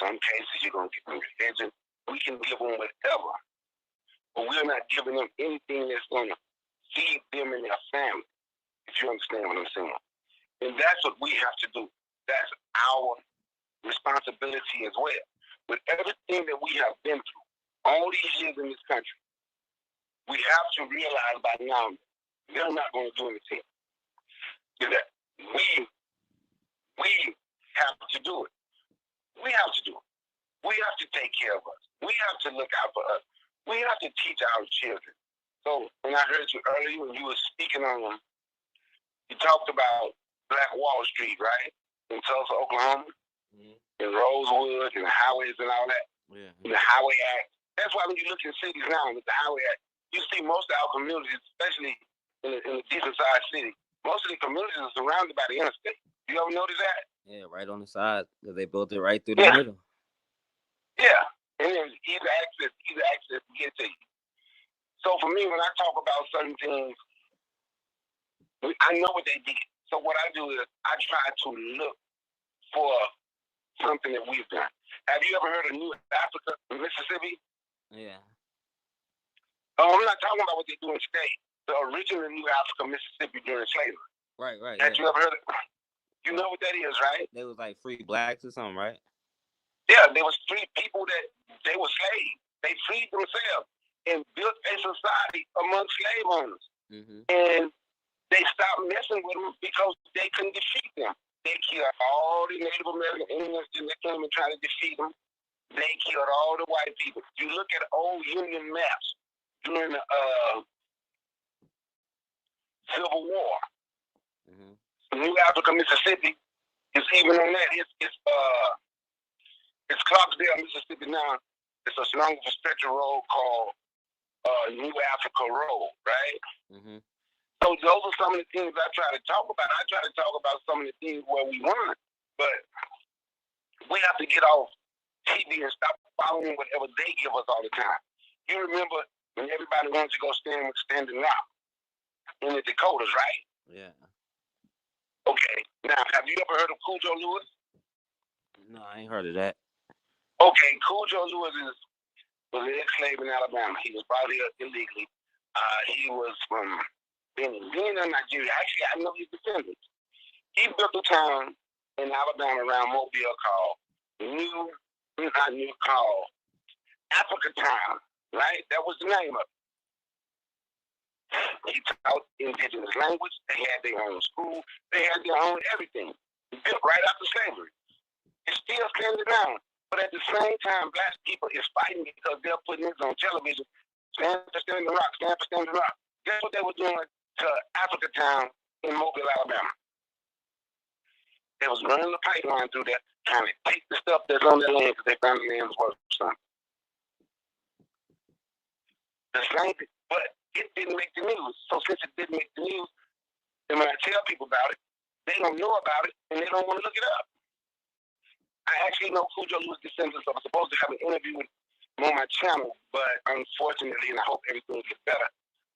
Some cases you're going to give them religion. We can give them whatever. But we're not giving them anything that's going to feed them and their family, if you understand what I'm saying. And that's what we have to do. That's our responsibility as well. With everything that we have been through, all these years in this country, we have to realize by now they're not going to do anything. That we have to do it. We have to do it. We have to take care of us. We have to look out for us. We have to teach our children. So when I heard you earlier when you were speaking on, you talked about Black Wall Street, right? In Tulsa, Oklahoma, in Rosewood, and the highways and all that. Yeah. The Highway Act. That's why when you look in cities now with the Highway Act, you see most of our communities, especially in a decent-sized city, most of the communities are surrounded by the interstate. You ever notice that? Yeah, right on the side, because they built it right through the middle. Yeah, and there's easy access to get to you. So for me, when I talk about certain things, I know what they did. So what I do is I try to look for something that we've done. Have you ever heard of New Africa, Mississippi? Yeah. Oh, I'm not talking about what they're doing today. The original New Africa, Mississippi during slavery. Right. Have you ever heard of it? You know what that is, right? They was like free blacks or something, right? Yeah, there was three people that they were slaves. They freed themselves and built a society among slave owners. Mm-hmm. And they stopped messing with them because they couldn't defeat them. They killed all the Native American Indians and they came and tried to defeat them. They killed all the white people. You look at old Union maps during the Civil War. Mm-hmm. New Africa, Mississippi is even on that. It's Clarksdale, Mississippi now. It's a long stretch of road called New Africa Road, right? Mm-hmm. So those are some of the things I try to talk about. I try to talk about some of the things where we won, but we have to get off TV and stop following whatever they give us all the time. You remember when everybody wanted to go stand with Standing Rock in the Dakotas, right? Yeah. Okay. Now, have you ever heard of Cujo Lewis? No, I ain't heard of that. Okay, Cujo Lewis was an ex-slave in Alabama. He was brought here illegally. He was from Benin, Nigeria. Actually, I know his descendants. He built a town in Alabama around Mobile called Africa Town, right? That was the name of it. He taught indigenous language. They had their own school. They had their own everything. Built right after slavery. It's still standing down. But at the same time, black people is fighting because they're putting this on television. Stand for Standing Rock, stand for Standing Rock. Guess what they were doing to Africa Town in Mobile, Alabama? They was running the pipeline through there, trying to take the stuff that's on their land because they found the land was worth something. The same thing, but it didn't make the news. So since it didn't make the news, and when I tell people about it, they don't know about it and they don't want to look it up. I actually know Cujo Lewis descendants. I was supposed to have an interview with him on my channel, but unfortunately, and I hope everything will get better,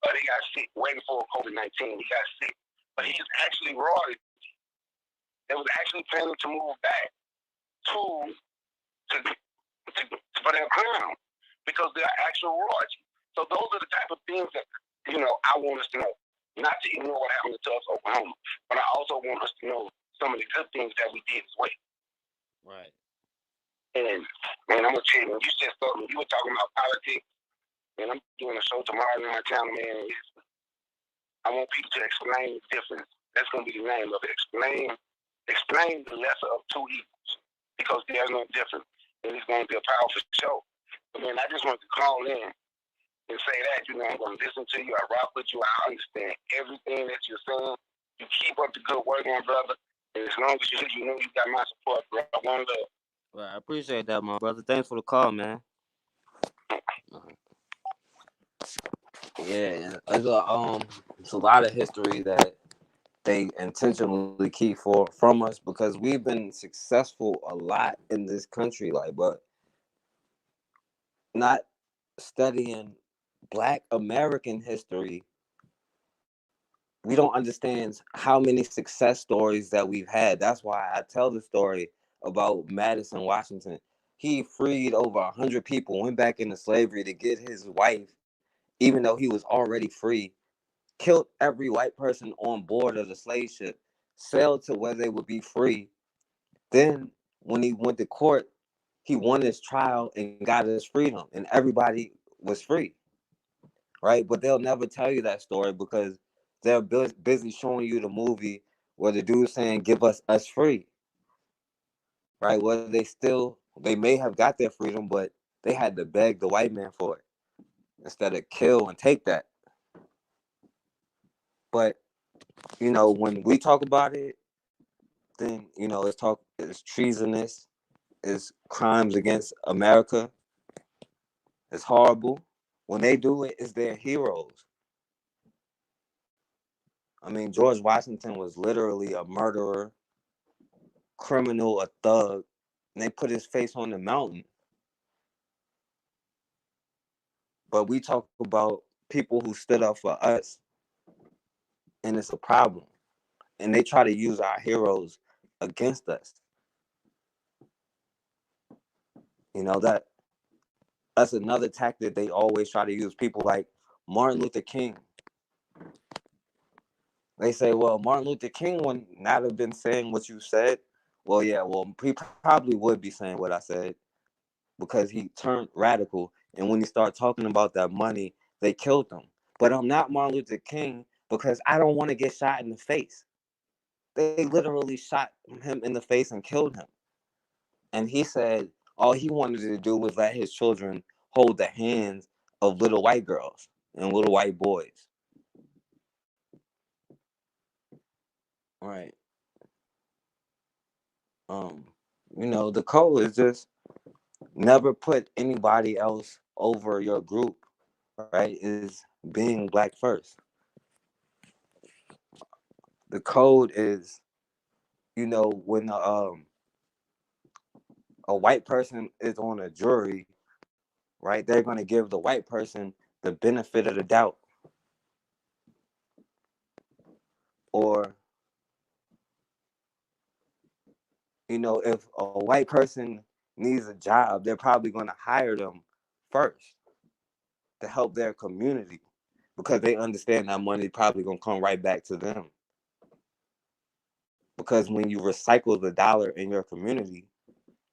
he got sick way before COVID-19. He got sick. But he's actually royalty. They was actually planning to move back to for their crown because they're actual royalty. So those are the type of things that, I want us to know. Not to ignore what happened to us, Oklahoma, but I also want us to know some of the good things that we did as well. Right. And man, I'm gonna tell you, when you just thought when you were talking about politics, and I'm doing a show tomorrow on my channel, man. I want people to explain the difference. That's gonna be the name of it. Explain the lesser of two evils, because there's no difference, and it's gonna be a powerful show. But man, I just wanted to call in and say that, I'm gonna listen to you. I rock with you. I understand everything that you're saying. You keep up the good work, my brother. And as long as you know you got my support, bro. One love. Well, I appreciate that, my brother. Thanks for the call, man. Yeah, it's a lot of history that they intentionally keep from us because we've been successful a lot in this country, like, but not studying Black American history. We don't understand how many success stories that we've had. That's why I tell the story about Madison, Washington. He freed over 100 people, went back into slavery to get his wife, even though he was already free, killed every white person on board of the slave ship, sailed to where they would be free. Then, when he went to court, he won his trial and got his freedom, and everybody was free, right? But they'll never tell you that story because they're busy showing you the movie where the dude's saying, "Give us free," right? Where they may have got their freedom, but they had to beg the white man for it instead of kill and take that. But when we talk about it, then it's treasonous, it's crimes against America, it's horrible. When they do it, it's their heroes. I mean, George Washington was literally a murderer, criminal, a thug, and they put his face on the mountain. But we talk about people who stood up for us, and it's a problem. And they try to use our heroes against us. That's another tactic they always try to use. People like Martin Luther King. They say, well, Martin Luther King would not have been saying what you said. Well, yeah, he probably would be saying what I said because he turned radical. And when he started talking about that money, they killed him. But I'm not Martin Luther King because I don't want to get shot in the face. They literally shot him in the face and killed him. And he said all he wanted to do was let his children hold the hands of little white girls and little white boys. Right. Um, the code is just never put anybody else over your group, right? Is being Black first. The code is, when a white person is on a jury, right? They're going to give the white person the benefit of the doubt. Or, if a white person needs a job, they're probably going to hire them first to help their community because they understand that money probably going to come right back to them. Because when you recycle the dollar in your community,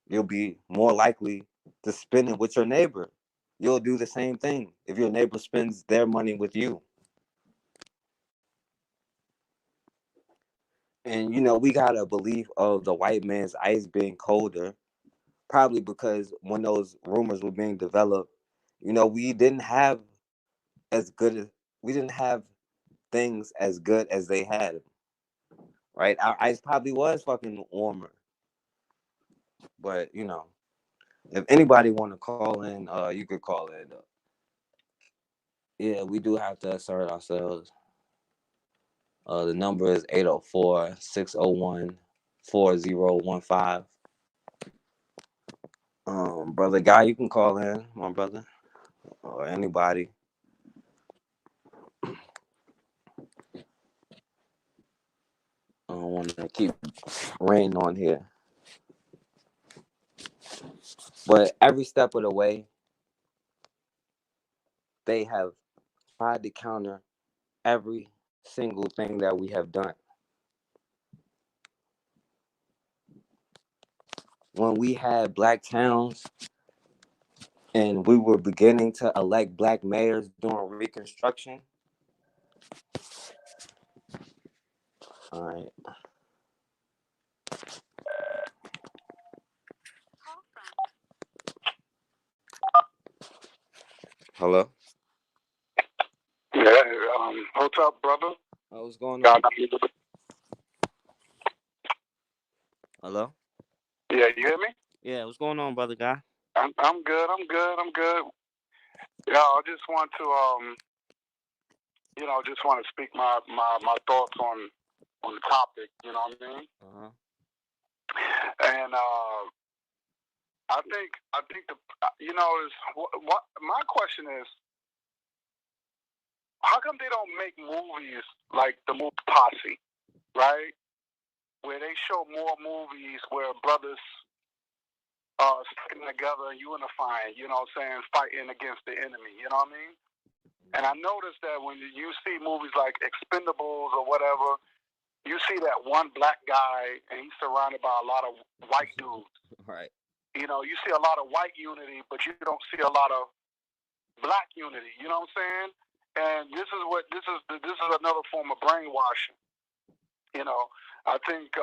you'll be more likely to spend it with your neighbor. You'll do the same thing if your neighbor spends their money with you. And we got a belief of the white man's ice being colder, probably because when those rumors were being developed, we didn't have as good as we didn't have things as good as they had, right? Our ice probably was fucking warmer. But if anybody want to call in, you could call in. Yeah, we do have to assert ourselves. The number is 804-601-4015. Brother Guy, you can call in, my brother, or anybody. I don't want to keep rain on here. But every step of the way, they have tried to counter every single thing that we have done. when we had black towns and we were beginning to elect black mayors during Reconstruction. All right. Hello. Yeah, what's up, brother? What's going on? Hello. Yeah, you hear me? Yeah. What's going on, brother guy? I'm good. Yeah, I just want to just want to speak my thoughts on the topic. You know what I mean? Uh-huh. And I think the is what my question is, how come they don't make movies like the movie Posse, right? Where they show more movies where brothers sticking together and unifying, you know what I'm saying, fighting against the enemy, you know what I mean? And I noticed that when you see movies like Expendables or whatever, you see that one black guy and he's surrounded by a lot of white dudes. Right. You know, you see a lot of white unity, but you don't see a lot of black unity. You know what I'm saying? And this is another form of brainwashing. You know, I think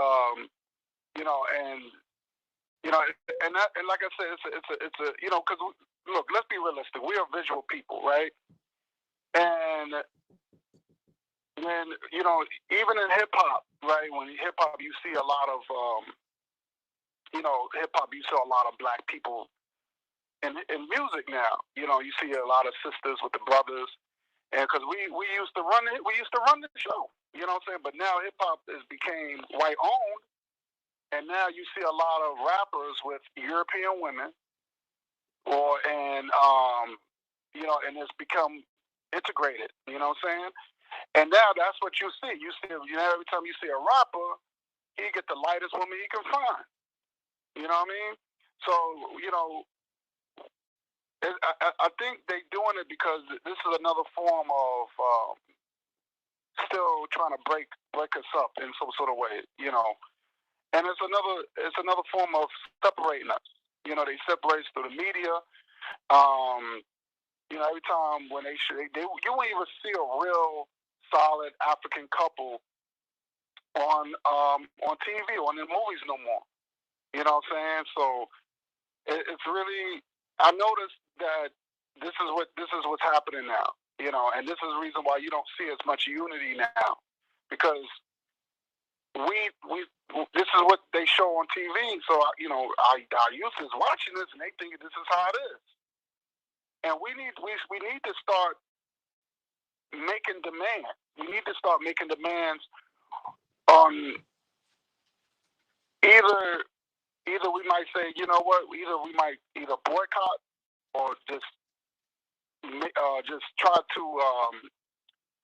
and like I said, it's a because look, let's be realistic. We are visual people, right? And when even in hip hop, right? When hip hop, you see a lot of hip hop. You see a lot of black people in music now. You know, you see a lot of sisters with the brothers, and because we used to run the show. You know what I'm saying? But now hip hop became white owned, and now you see a lot of rappers with European women, and it's become integrated. You know what I'm saying? And now that's what you see. You see, every time you see a rapper, he get the lightest woman he can find. You know what I mean? So I think they doing it because this is another form of still trying to break us up in some sort of way. And it's another form of separating us. They separate us through the media. Every time when they you won't even see a real solid African couple on TV, on the movies no more. You know what I'm saying? So it's really, I noticed that this is what's happening now. And this is the reason why you don't see as much unity now, because this is what they show on TV. So our youth is watching this and they think this is how it is. And we need to start making demands. We need to start making demands on either we might say, you know what, we might boycott or just try to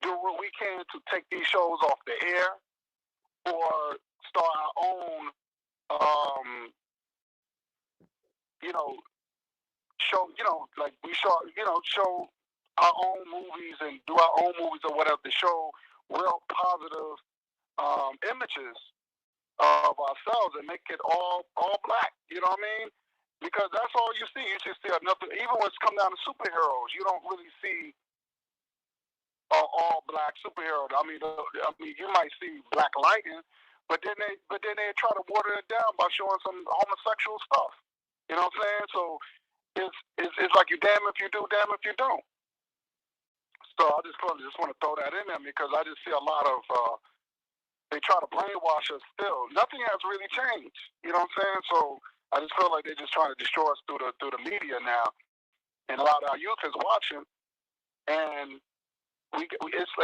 do what we can to take these shows off the air, or start our own show, like we show our own movies and do our own movies or whatever to show real positive images of ourselves and make it all black. You know what I mean? Because that's all you see. You just see another. Even when it's come down to superheroes, you don't really see all black superheroes. I mean, you might see Black Lightning, but then they try to water it down by showing some homosexual stuff. You know what I'm saying? So it's like you damn if you do, damn if you don't. So I just want to throw that in there because I just see a lot of they try to brainwash us still. Nothing has really changed. You know what I'm saying? So I just feel like they're just trying to destroy us through the media now, and a lot of our youth is watching. And it's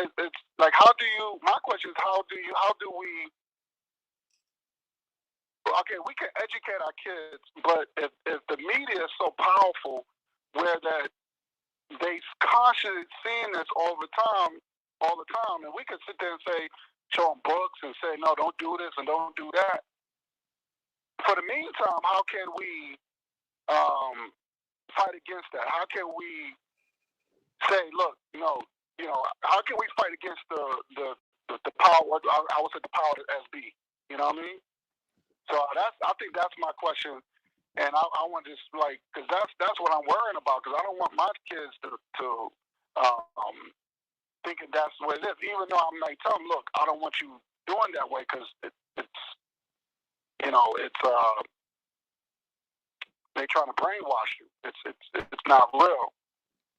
like, how do you? My question is, how do we? Okay, we can educate our kids, but if the media is so powerful, where that they constantly seeing this all the time, and we can sit there and say, show them books and say, no, don't do this and don't do that. For the meantime, how can we fight against that? How can we say, look, how can we fight against the power? I would say the power of SB. You know what I mean? So I think that's my question And I want to just like, because that's what I'm worrying about. Because I don't want my kids to um, thinking that's the way it is. Even though I'm like, tell them, look, I don't want you doing that way because it's it's they trying to brainwash you. It's not real.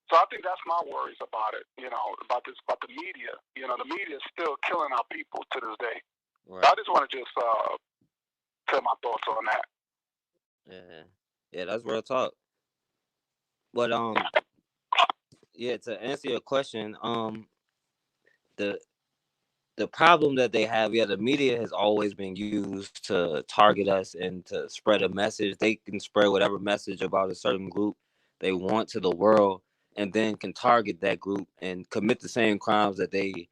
So I think that's my worries about it. About the media. The media is still killing our people to this day. Right. So I just want to just tell my thoughts on that. Yeah, that's real talk. But yeah, to answer your question, the the problem that they have, the media has always been used to target us and to spread a message. They can spread whatever message about a certain group they want to the world, and then can target that group and commit the same crimes that they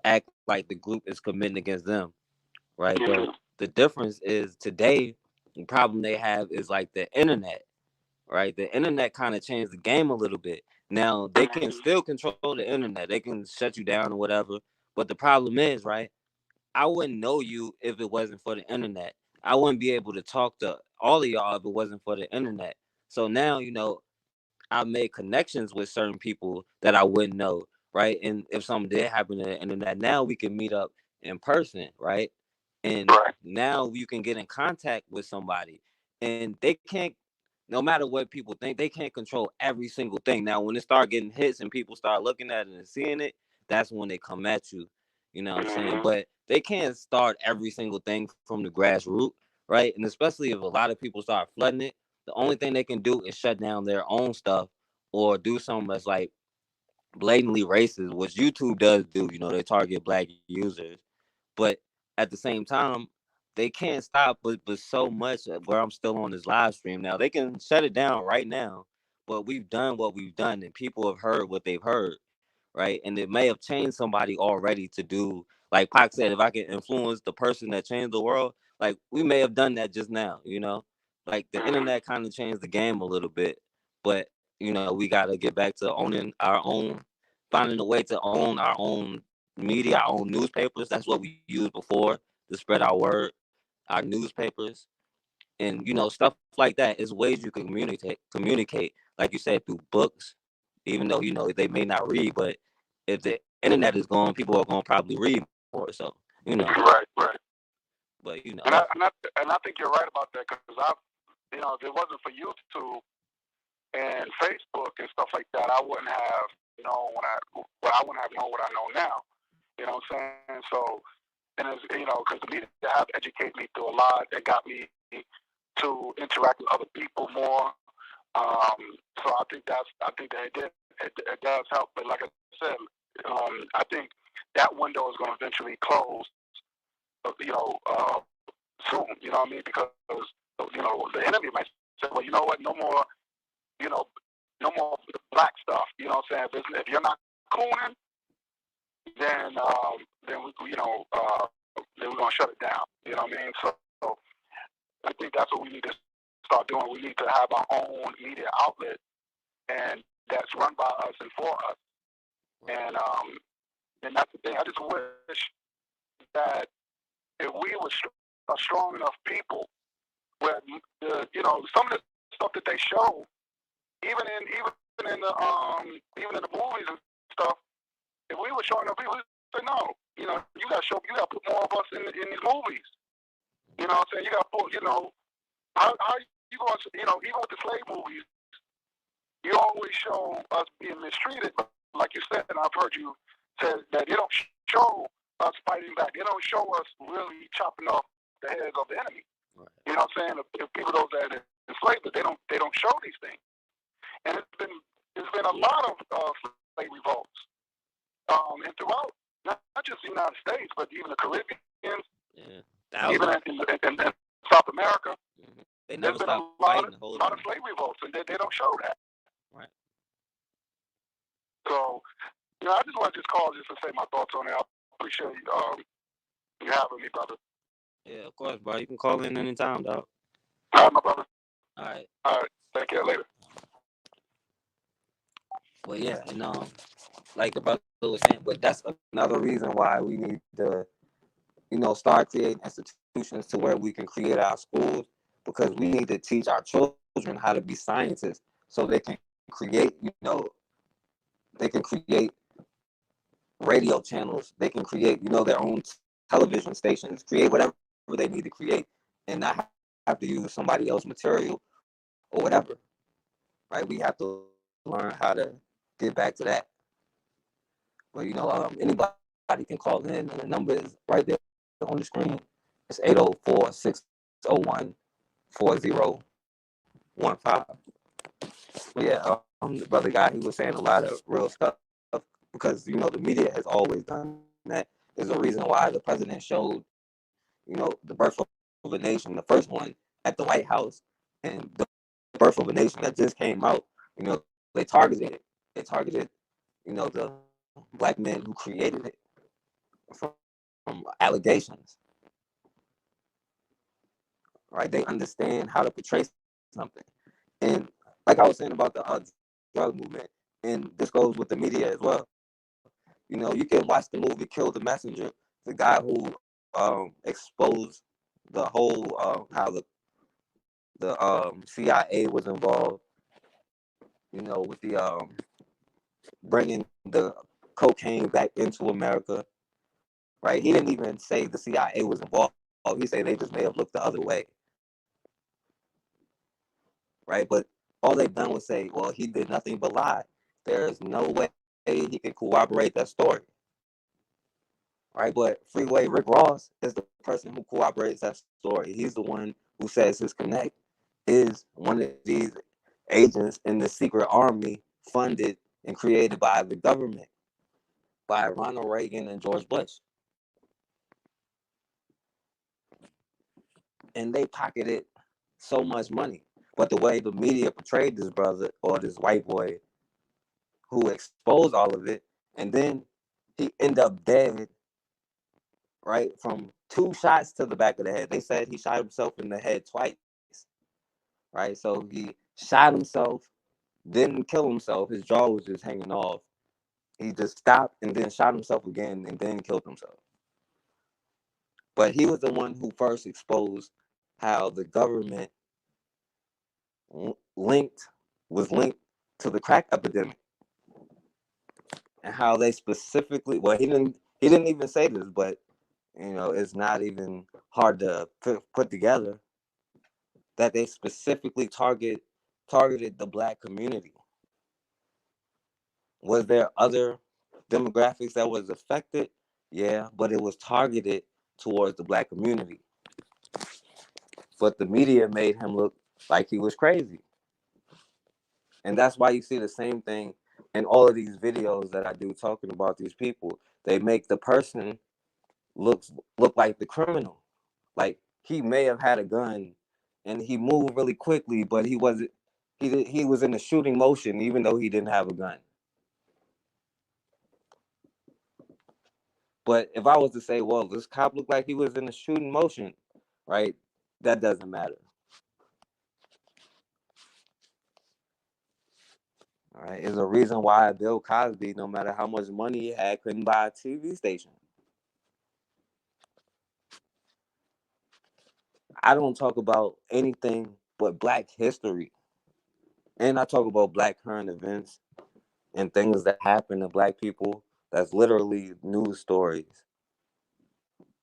act like the group is committing against them, right? But the difference is today, the problem they have is like the internet, right? The internet kind of changed the game a little bit. Now they can still control the internet, they can shut you down or whatever. But the problem is, right? I wouldn't know you if it wasn't for the internet. I wouldn't be able to talk to all of y'all if it wasn't for the internet. So now, I made connections with certain people that I wouldn't know, right? And if something did happen to the internet, now we can meet up in person, right? And now you can get in contact with somebody, and they can't. No matter what people think, they can't control every single thing. Now, when it start getting hits and people start looking at it and seeing it, that's when they come at you. You know what I'm saying? But they can't start every single thing from the grassroots, right? And especially if a lot of people start flooding it, the only thing they can do is shut down their own stuff or do something that's like blatantly racist, which YouTube does do. They target black users, but at the same time, they can't stop. But so much where I'm still on this live stream now, they can shut it down right now. But we've done what we've done, and people have heard what they've heard, right? And it may have changed somebody already to do, like Pac said, if I can influence the person that changed the world, like we may have done that just now. Like the internet kind of changed the game a little bit, but we got to get back to owning our own, finding a way to own our own media, our own newspapers. That's what we used before to spread our word, our newspapers, and stuff like that. Is ways you can communicate, like you said, through books, even though they may not read, but if the internet is gone, people are going to probably read more. So right. But and I think you're right about that, because if it wasn't for YouTube and Facebook and stuff like that, I wouldn't have I wouldn't have known what I know now. You know what I'm saying? So, and it's, because the media have educated me through a lot. That got me to interact with other people more. So I think that it does help. But like I said, I think that window is going to eventually close. Soon. You know what I mean? Because the enemy might say, well, you know what? No more. No more black stuff. You know what I'm saying? If you're not cooning, then then we're gonna shut it down. You know what I mean? So I think that's what we need to start doing. We need to have our own media outlet, and that's run by us and for us. And that's the thing. I just wish that if we were a strong enough people, where some of the stuff that they show, even in the movies and stuff, if we were showing enough people, we'd say no. You got to put more of us in these movies. You know what I'm saying? You got to put, how you going to, even with the slave movies, you always show us being mistreated. But like you said, and I've heard you say that they don't show us fighting back. They don't show us really chopping off the heads of the enemy. Right. You know what I'm saying? The people those that are enslaved, they don't show these things. And there's been a lot of slave revolts, and throughout not just the United States, but even the Caribbean, even in South America. Mm-hmm. There's been a lot of slave revolts, and they don't show that. Right. So, I just want to call just to say my thoughts on it. I appreciate you having me, brother. Yeah, of course, bro. You can call in anytime, dog. All right, my brother. All right. Take care later. Well, yeah, and like the brother was saying, but that's another reason why we need to, start creating institutions to where we can create our schools because we need to teach our children how to be scientists so they can create, they can create radio channels, they can create, their own television stations, create whatever they need to create, and not have to use somebody else's material or whatever. Right? We have to learn how to get back to that. But anybody can call in, and the number is right there on the screen. It's 804-601-4015. But yeah, the brother guy, he was saying a lot of real stuff because the media has always done that. There's a reason why the president showed the birth of a nation, the first one at the White House, and the birth of a nation that just came out. They targeted it. They targeted the black men who created it from allegations. Right? They understand how to portray something. And like I was saying about the drug movement, and this goes with the media as well. You can watch the movie Kill the Messenger, the guy who exposed the whole how the CIA was involved, with the bringing the cocaine back into America. Right? He didn't even say the CIA was involved. He said they just may have looked the other way. Right? But all they've done was say, well, he did nothing but lie. There's no way he can corroborate that story. Right? But Freeway Rick Ross is the person who corroborates that story. He's the one who says his connect is one of these agents in the secret army funded and created by the government, by Ronald Reagan and George Bush. And they pocketed so much money. But the way the media portrayed this brother or this white boy who exposed all of it, and then he ended up dead, right, from 2 shots to the back of the head. They said he shot himself in the head twice, right? So he shot himself, didn't kill himself. His jaw was just hanging off. He just stopped and then shot himself again and then killed himself. But he was the one who first exposed how the government linked was linked to the crack epidemic, and how they specifically, well, he didn't even say this, but it's not even hard to put together that they specifically targeted the black community. Was there other demographics that was affected? Yeah, but it was targeted towards the black community. But the media made him look like he was crazy. And that's why you see the same thing in all of these videos that I do talking about these people. They make the person look like the criminal. Like he may have had a gun and he moved really quickly, but he wasn't. He was in a shooting motion even though he didn't have a gun. But if I was to say, well, this cop looked like he was in a shooting motion, right? That doesn't matter. All right. There's a reason why Bill Cosby, no matter how much money he had, couldn't buy a TV station. I don't talk about anything but black history. And I talk about black current events and things that happen to black people. That's literally news stories.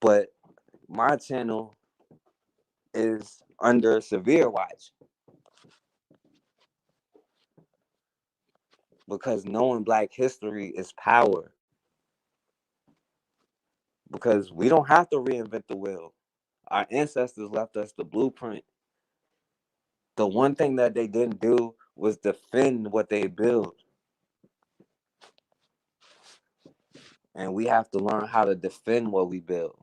But my channel is under severe watch because knowing black history is power. Because we don't have to reinvent the wheel. Our ancestors left us the blueprint. The one thing that they didn't do was defend what they built. And we have to learn how to defend what we build.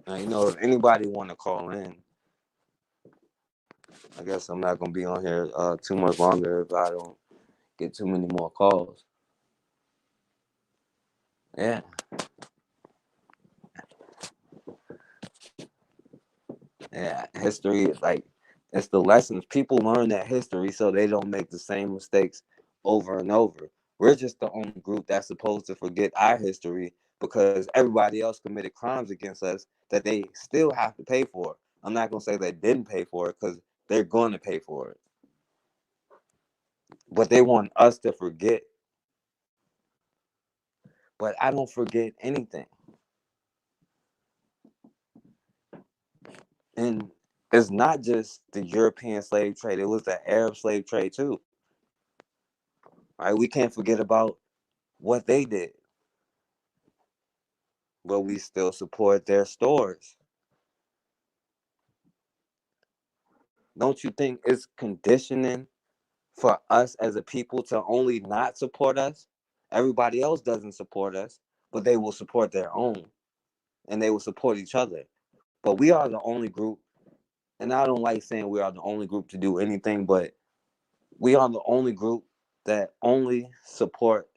Now, if anybody want to call in, I guess I'm not going to be on here too much longer if I don't get too many more calls. Yeah. Yeah, history is like, it's the lessons. People learn that history so they don't make the same mistakes over and over. We're just the only group that's supposed to forget our history because everybody else committed crimes against us that they still have to pay for. I'm not gonna say they didn't pay for it because they're going to pay for it. But they want us to forget. But I don't forget anything. And it's not just the European slave trade, it was the Arab slave trade too. Right? We can't forget about what they did. But we still support their stores. Don't you think it's conditioning for us as a people to only not support us? Everybody else doesn't support us, but they will support their own and they will support each other. But we are the only group, and I don't like saying we are the only group to do anything, but we are the only group that only support,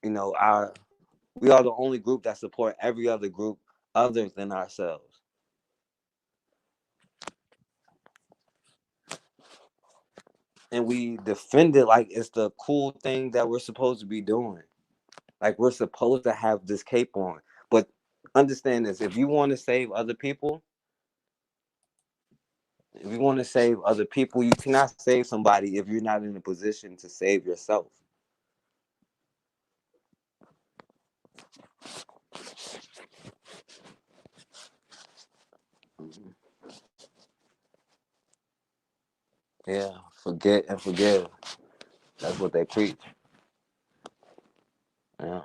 our we are the only group that support every other group other than ourselves. And we defend it like it's the cool thing that we're supposed to be doing. Like we're supposed to have this cape on. But understand this, if you want to save other people, you cannot save somebody if you're not in a position to save yourself. Yeah, forget and forgive. That's what they preach. Yeah.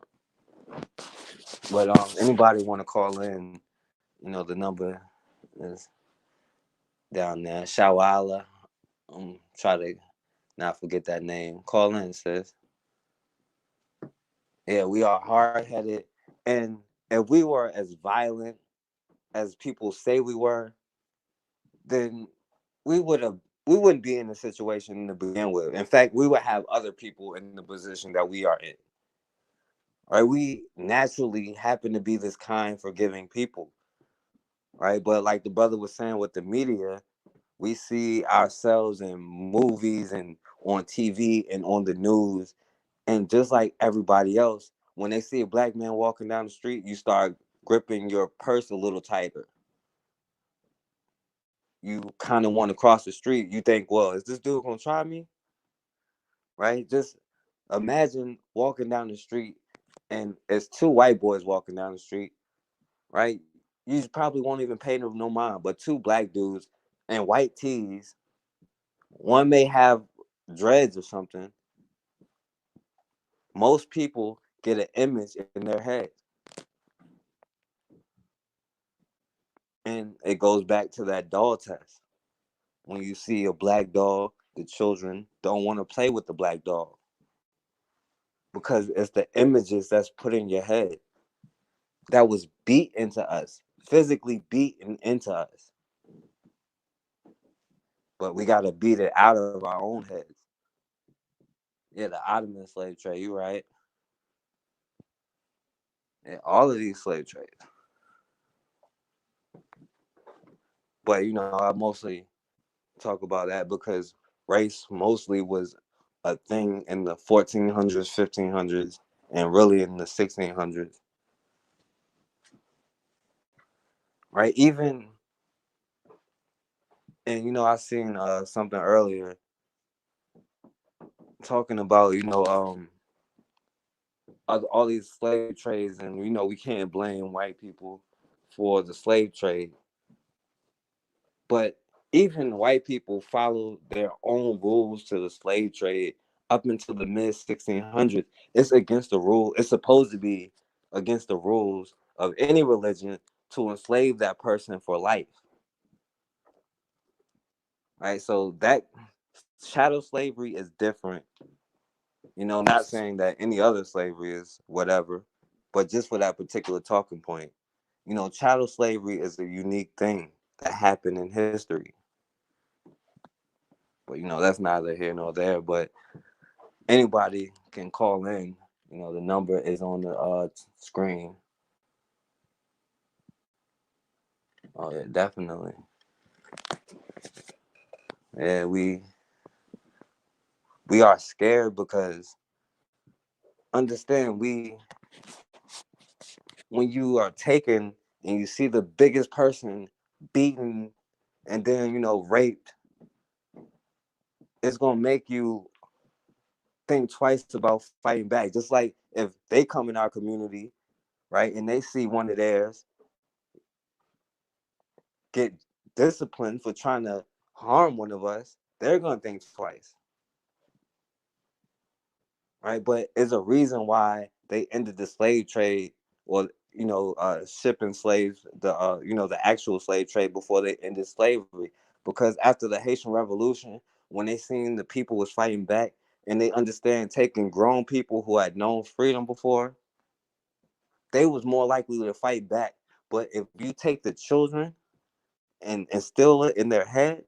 But anybody want to call in, the number is down there. Shawala. Try to not forget that name. Call in, sis. Yeah, we are hard headed. And if we were as violent as people say we were, then we would have we wouldn't be in the situation to begin with. In fact, we would have other people in the position that we are in. Right? We naturally happen to be this kind, forgiving people. Right? But like the brother was saying with the media, we see ourselves in movies and on TV and on the news. And just like everybody else, when they see a black man walking down the street, you start gripping your purse a little tighter. You kind of want to cross the street. You think, well, is this dude gonna try me? Right? Just imagine walking down the street and it's two white boys walking down the street, right? You probably won't even pay them no mind, but two black dudes and white tees. One may have dreads or something. Most people get an image in their head. And it goes back to that doll test. When you see a black doll, the children don't want to play with the black doll because it's the images that's put in your head that was beat into us, physically beaten into us. But we got to beat it out of our own heads. Yeah, the Ottoman slave trade, you right. Yeah, all of these slave trades. But, I mostly talk about that because race mostly was a thing in the 1400s, 1500s, and really in the 1600s. Right? Even, and I seen something earlier talking about, all these slave trades, and we can't blame white people for the slave trade. But even white people follow their own rules to the slave trade up until the mid 1600s. It's against the rule. It's supposed to be against the rules of any religion to enslave that person for life. Right? So that chattel slavery is different. Not saying that any other slavery is whatever, but just for that particular talking point. Chattel slavery is a unique thing that happened in history. But that's neither here nor there. But anybody can call in. The number is on the screen. Oh yeah, definitely. Yeah, we are scared because understand when you are taken and you see the biggest person beaten and then, raped, it's gonna make you think twice about fighting back. Just like if they come in our community, right, and they see one of theirs get disciplined for trying to harm one of us, they're gonna think twice, right? But it's a reason why they ended the slave trade, or shipping slaves, the actual slave trade, before they ended slavery. Because after the Haitian Revolution, when they seen the people was fighting back, and they understand taking grown people who had known freedom before, they was more likely to fight back. But if you take the children and instill it in their head,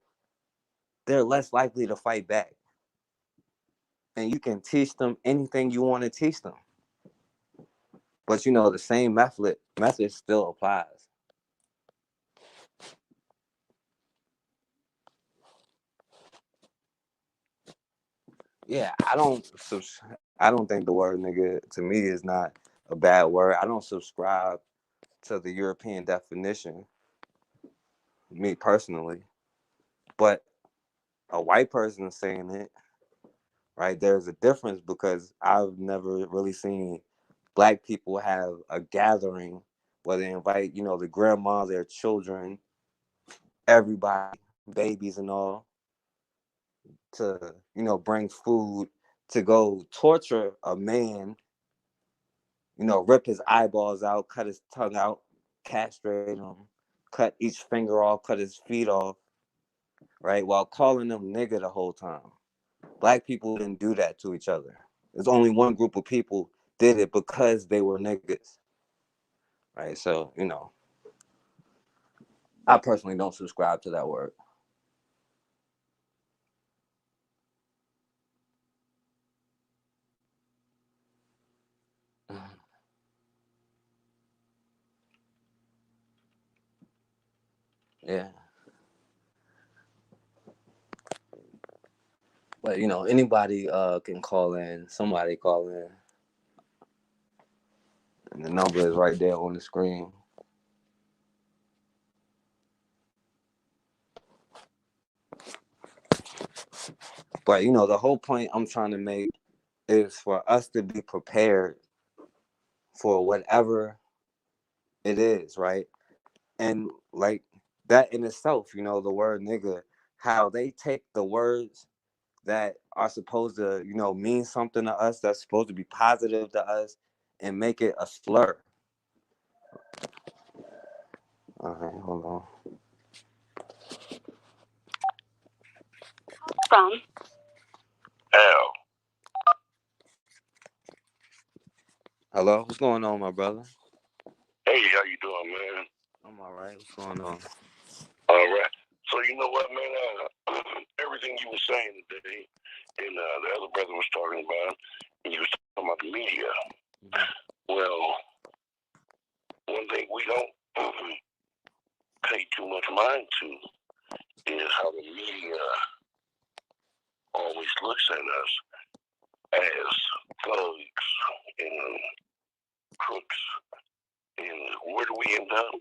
they're less likely to fight back. And you can teach them anything you want to teach them. But the same method still applies. Yeah, I don't think the word nigga to me is not a bad word. I don't subscribe to the European definition, me personally. But a white person saying it, right? There's a difference, because I've never really seen black people have a gathering where they invite, the grandma, their children, everybody, babies and all, to, bring food, to go torture a man, rip his eyeballs out, cut his tongue out, castrate him, cut each finger off, cut his feet off, right? While calling them nigga the whole time. Black people didn't do that to each other. There's only one group of people did it because they were niggas, right? So, I personally don't subscribe to that word. Yeah. But anybody can call in. Somebody call in, and the number is right there on the screen. But the whole point I'm trying to make is for us to be prepared for whatever it is, right? And like that in itself, the word nigga, how they take the words that are supposed to, mean something to us, that's supposed to be positive to us, and make it a slur. All right, hold on. From L. Hello, what's going on, my brother? Hey, how you doing, man? I'm all right. What's going on? All right. So you know what, man? Everything you were saying today, and the other brother was talking about, and you was talking about the media. Mm-hmm. Well, one thing we don't pay too much mind to is how the media always looks at us as thugs and crooks. And where do we end up?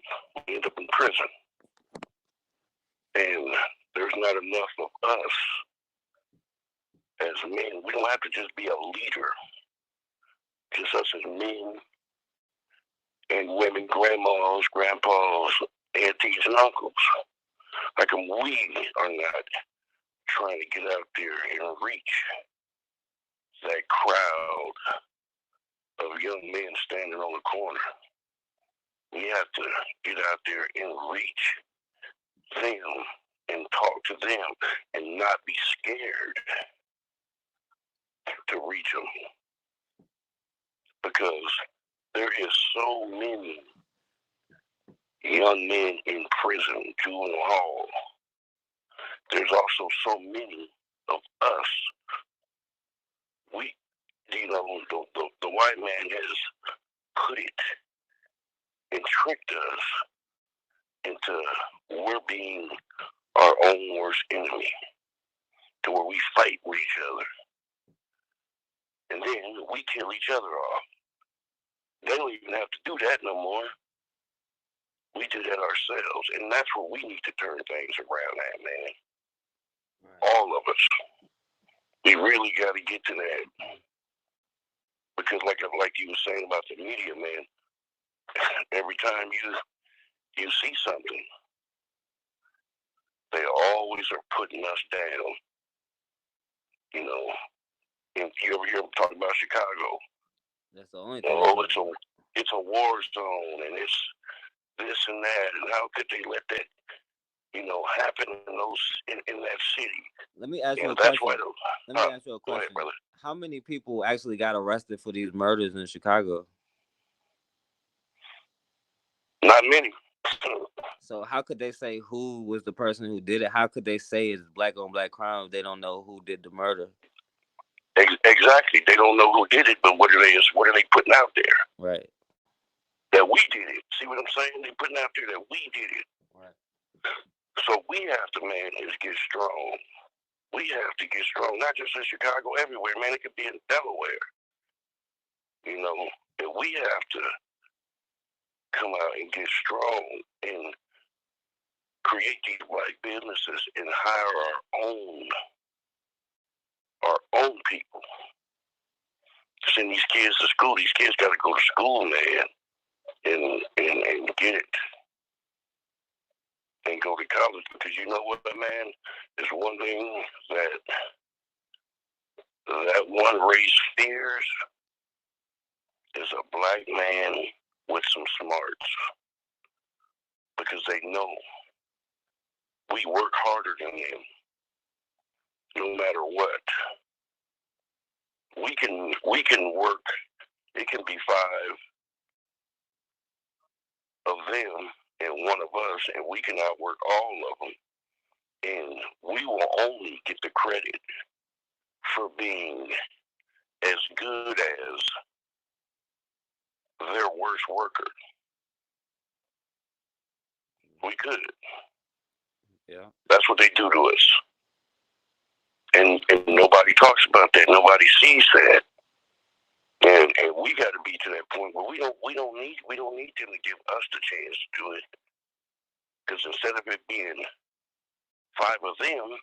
We end up in prison. And there's not enough of us as men. We don't have to just be a leader. Just us as men and women, grandmas, grandpas, aunties, and uncles. Like we are not trying to get out there and reach that crowd of young men standing on the corner. We have to get out there and reach them and talk to them and not be scared to reach them, because there is so many young men in prison, juvenile hall. There's also so many of us. The white man has put it and tricked us into we're being our own worst enemy, to where we fight with each other. And then we kill each other off. They don't even have to do that no more. We do that ourselves, and that's where we need to turn things around at, man. Right. All of us. We really got to get to that. Because like you were saying about the media, man, every time you see something, they always are putting us down. You know, and you ever talk about Chicago? That's the only thing. Oh, it's a war zone, and it's this and that, and how could they let that, happen in that city? Let me ask you a That's question. why. Let me ask you a Go ahead, question. brother. How many people actually got arrested for these murders in Chicago? Not many. So how could they say who was the person who did it? How could they say it's black on black crime if they don't know who did the murder? Exactly. They don't know who did it, but what are they putting out there? Right. That we did it. See what I'm saying? They're putting out there that we did it. Right. So we have to, man, is get strong. We have to get strong, not just in Chicago, everywhere, man. It could be in Delaware. And we have to come out and get strong and create these black businesses and hire our own people. Send these kids to school. These kids got to go to school, man, and get it and go to college, because you know what, man, is one thing that one race fears is a black man with some smarts, because they know we work harder than them. No matter what, we can work. It can be 5 of them and 1 of us, and we can outwork all of them, and we will only get the credit for being as good as their worst worker. We could. Yeah. That's what they do to us. And nobody talks about that. Nobody sees that. And we got to be to that point where we don't need them to give us the chance to do it. Because instead of it being 5 of them,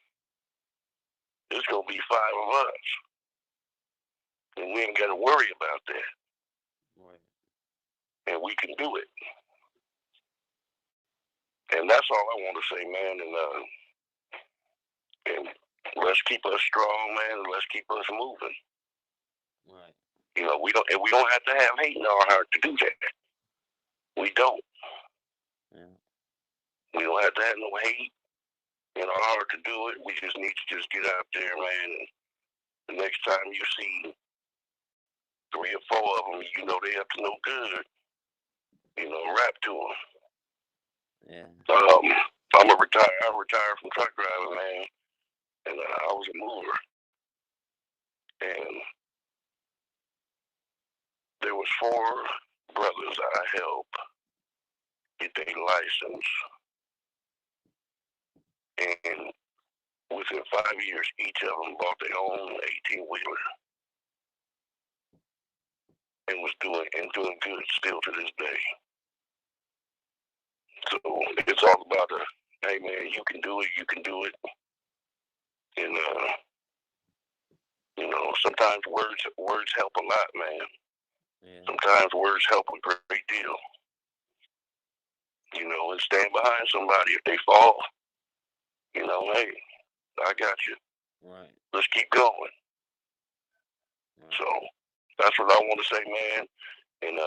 it's gonna be 5 of us, and we ain't got to worry about that. Right. And we can do it. And that's all I want to say, man. And let's keep us strong, man. Let's keep us moving. Right. We don't have to have hate in our heart to do that. We don't. Yeah. We don't have to have no hate in our heart to do it. We just need to just get out there, man. And the next time you see 3 or 4 of them, they up to no good. Rap to them. Yeah. I retired from truck driving, man, and I was a mover. And there was 4 brothers I helped get their license, and within 5 years, each of them bought their own 18-wheeler and was doing good still to this day. So it's all about hey man, you can do it, and sometimes words help a lot, man. Yeah. Sometimes words help a great deal. And stand behind somebody if they fall. Hey, I got you. Right. Let's keep going. Right. So that's what I want to say, man. And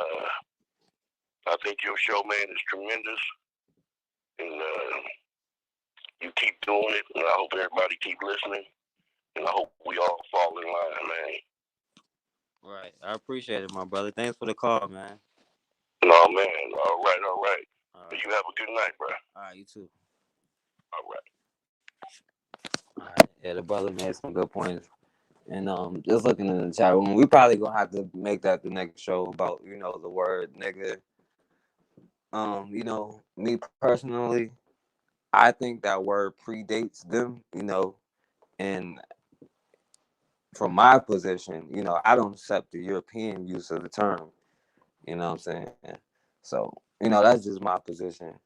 I think your show, man, is tremendous. And you keep doing it, and I hope everybody keep listening. And I hope we all fall in line, man. Right. I appreciate it, my brother. Thanks for the call, man. No, man. All right. All right. You have a good night, bro. All right, you too. All right. All right. Yeah, the brother made some good points. And just looking in the chat room, we probably gonna have to make that the next show about the word nigga. Me personally, I think that word predates them. And from my position, I don't accept the European use of the term. You know what I'm saying? So That's just my position.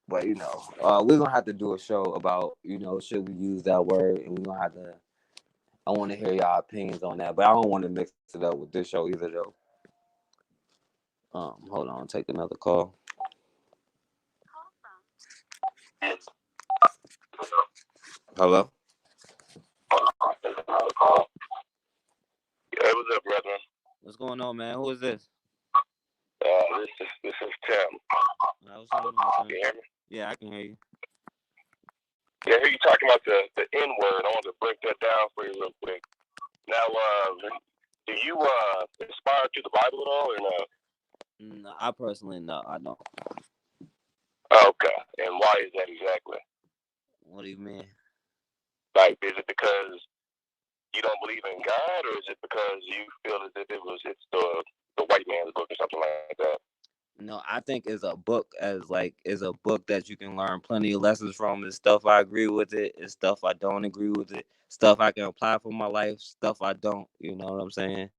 But we're gonna have to do a show about should we use that word, and we're gonna have to. I want to hear y'all opinions on that, but I don't want to mix it up with this show either, though. Hold on, take another call. Hello. Hey, what's up, brother? What's going on, man? Who is this? This is Tim. What's going on, Can you hear me? Yeah, I can hear you. Yeah, I hear you talking about the N word. I want to break that down for you real quick. Now, do you aspire to the Bible at all, or no? No, I personally no, I don't. Okay, and why is that exactly? What do you mean? Like, is it because you don't believe in God, or is it because you feel as if it's the white man's book or something like that? No, I think it's a book is a book that you can learn plenty of lessons from. It's stuff I agree with it. It's stuff I don't agree with it. Stuff I can apply for my life. Stuff I don't. You know what I'm saying?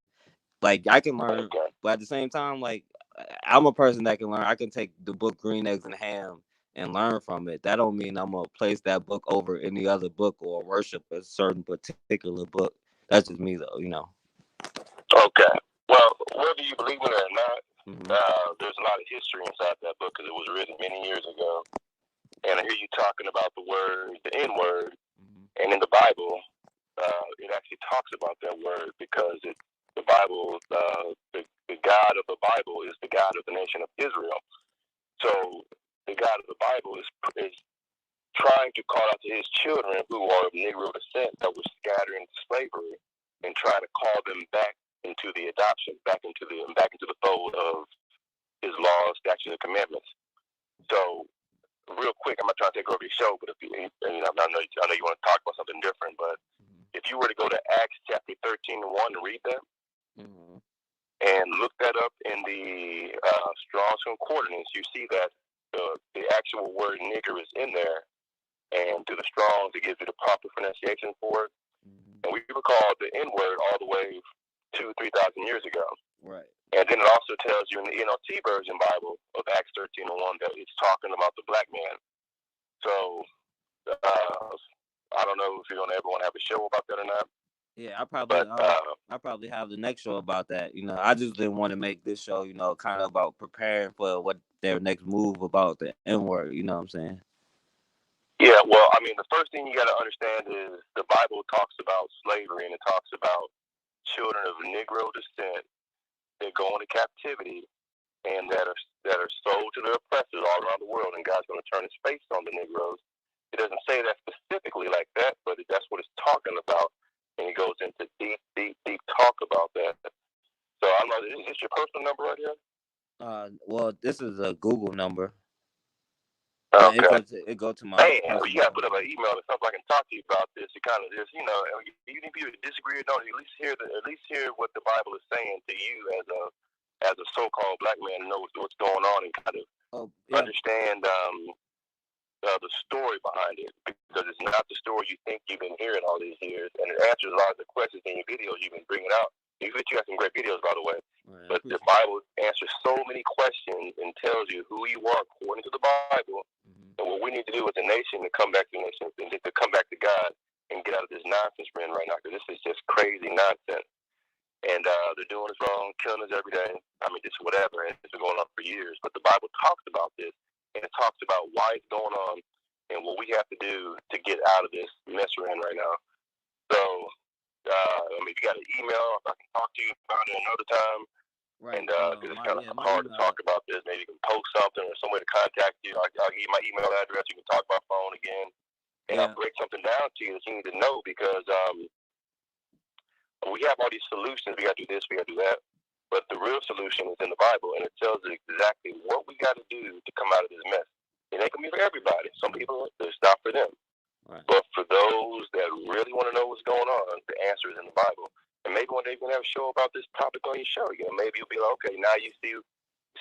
Like I can learn, Okay. but at the same time, like I'm a person that can learn. I can take the book Green Eggs and Ham and learn from it. That don't mean I'm gonna place that book over any other book or worship a certain particular book. That's just me, though. Okay. Well, whether you believe in it or not, Mm-hmm. there's a lot of history inside that book because it was written many years ago. And I hear you talking about the word, the N word, and in the Bible, it actually talks about that word because the Bible, the God of the Bible is the God of the nation of Israel. So the God of the Bible is trying to call out to his children who are of Negro descent that were scattered into slavery and trying to call them back into the adoption, back into the fold of his laws, statutes, and commandments. So, real quick, I'm not trying to take over your show, but if I know you want to talk about something different, but if you were to go to Acts chapter 13:1 and read that, and look that up in the Strong's Concordance, you see that the actual word nigger is in there, and to the Strong's, it gives you the proper pronunciation for it. And we recall the N word all the way 2,000-3,000 years ago. Right. And then it also tells you in the NLT version Bible of Acts 13:1 that it's talking about the black man. So I don't know if you're gonna ever want to have a show about that or not. Yeah, I probably have the next show about that. I just didn't want to make this show, kind of about preparing for what their next move about the N word. You know what I'm saying? Yeah, well, I mean, the first thing you got to understand is the Bible talks about slavery and it talks about children of Negro descent that go into captivity and that are sold to their oppressors all around the world, and God's going to turn His face on the Negroes. It doesn't say that specifically like that, but that's what it's talking about, and it goes into deep, deep, deep talk about that. So I don't know, is this your personal number right here? Well, this is a Google number. Okay. It go to my. Hey, well, you got to put up an email or something I can talk to you about this. You kind of just, even if you disagree or don't, at least hear what the Bible is saying to you as a so-called black man, know what's going on and kind of understand the story behind it, because it's not the story you think you've been hearing all these years, and it answers a lot of the questions in your videos you've been bringing out. You have some great videos, by the way. Right, but the Bible answers so many questions and tells you who you are according to the Bible. And what we need to do as a nation to come back to the nation and to come back to God and get out of this nonsense we're in right now, because this is just crazy nonsense. And they're doing us wrong, killing us every day. I mean, just whatever. And it's been going on for years. But the Bible talks about this, and it talks about why it's going on and what we have to do to get out of this mess we're in right now. So, if you got an email, if I can talk to you about it another time. Right. And because it's kind of hard to talk about this, maybe you can post something or some way to contact you. I'll give you my email address. You can talk by phone again, and I'll break something down to you that you need to know, because we have all these solutions. We got to do this, we got to do that, but the real solution is in the Bible, and it tells us exactly what we got to do to come out of this mess. It ain't gonna be for everybody. Some people, it's not for them. Right. But for those that really want to know what's going on, the answer is in the Bible. And maybe one day you're going to have a show about this topic on your show. Maybe you'll be like, okay, now you see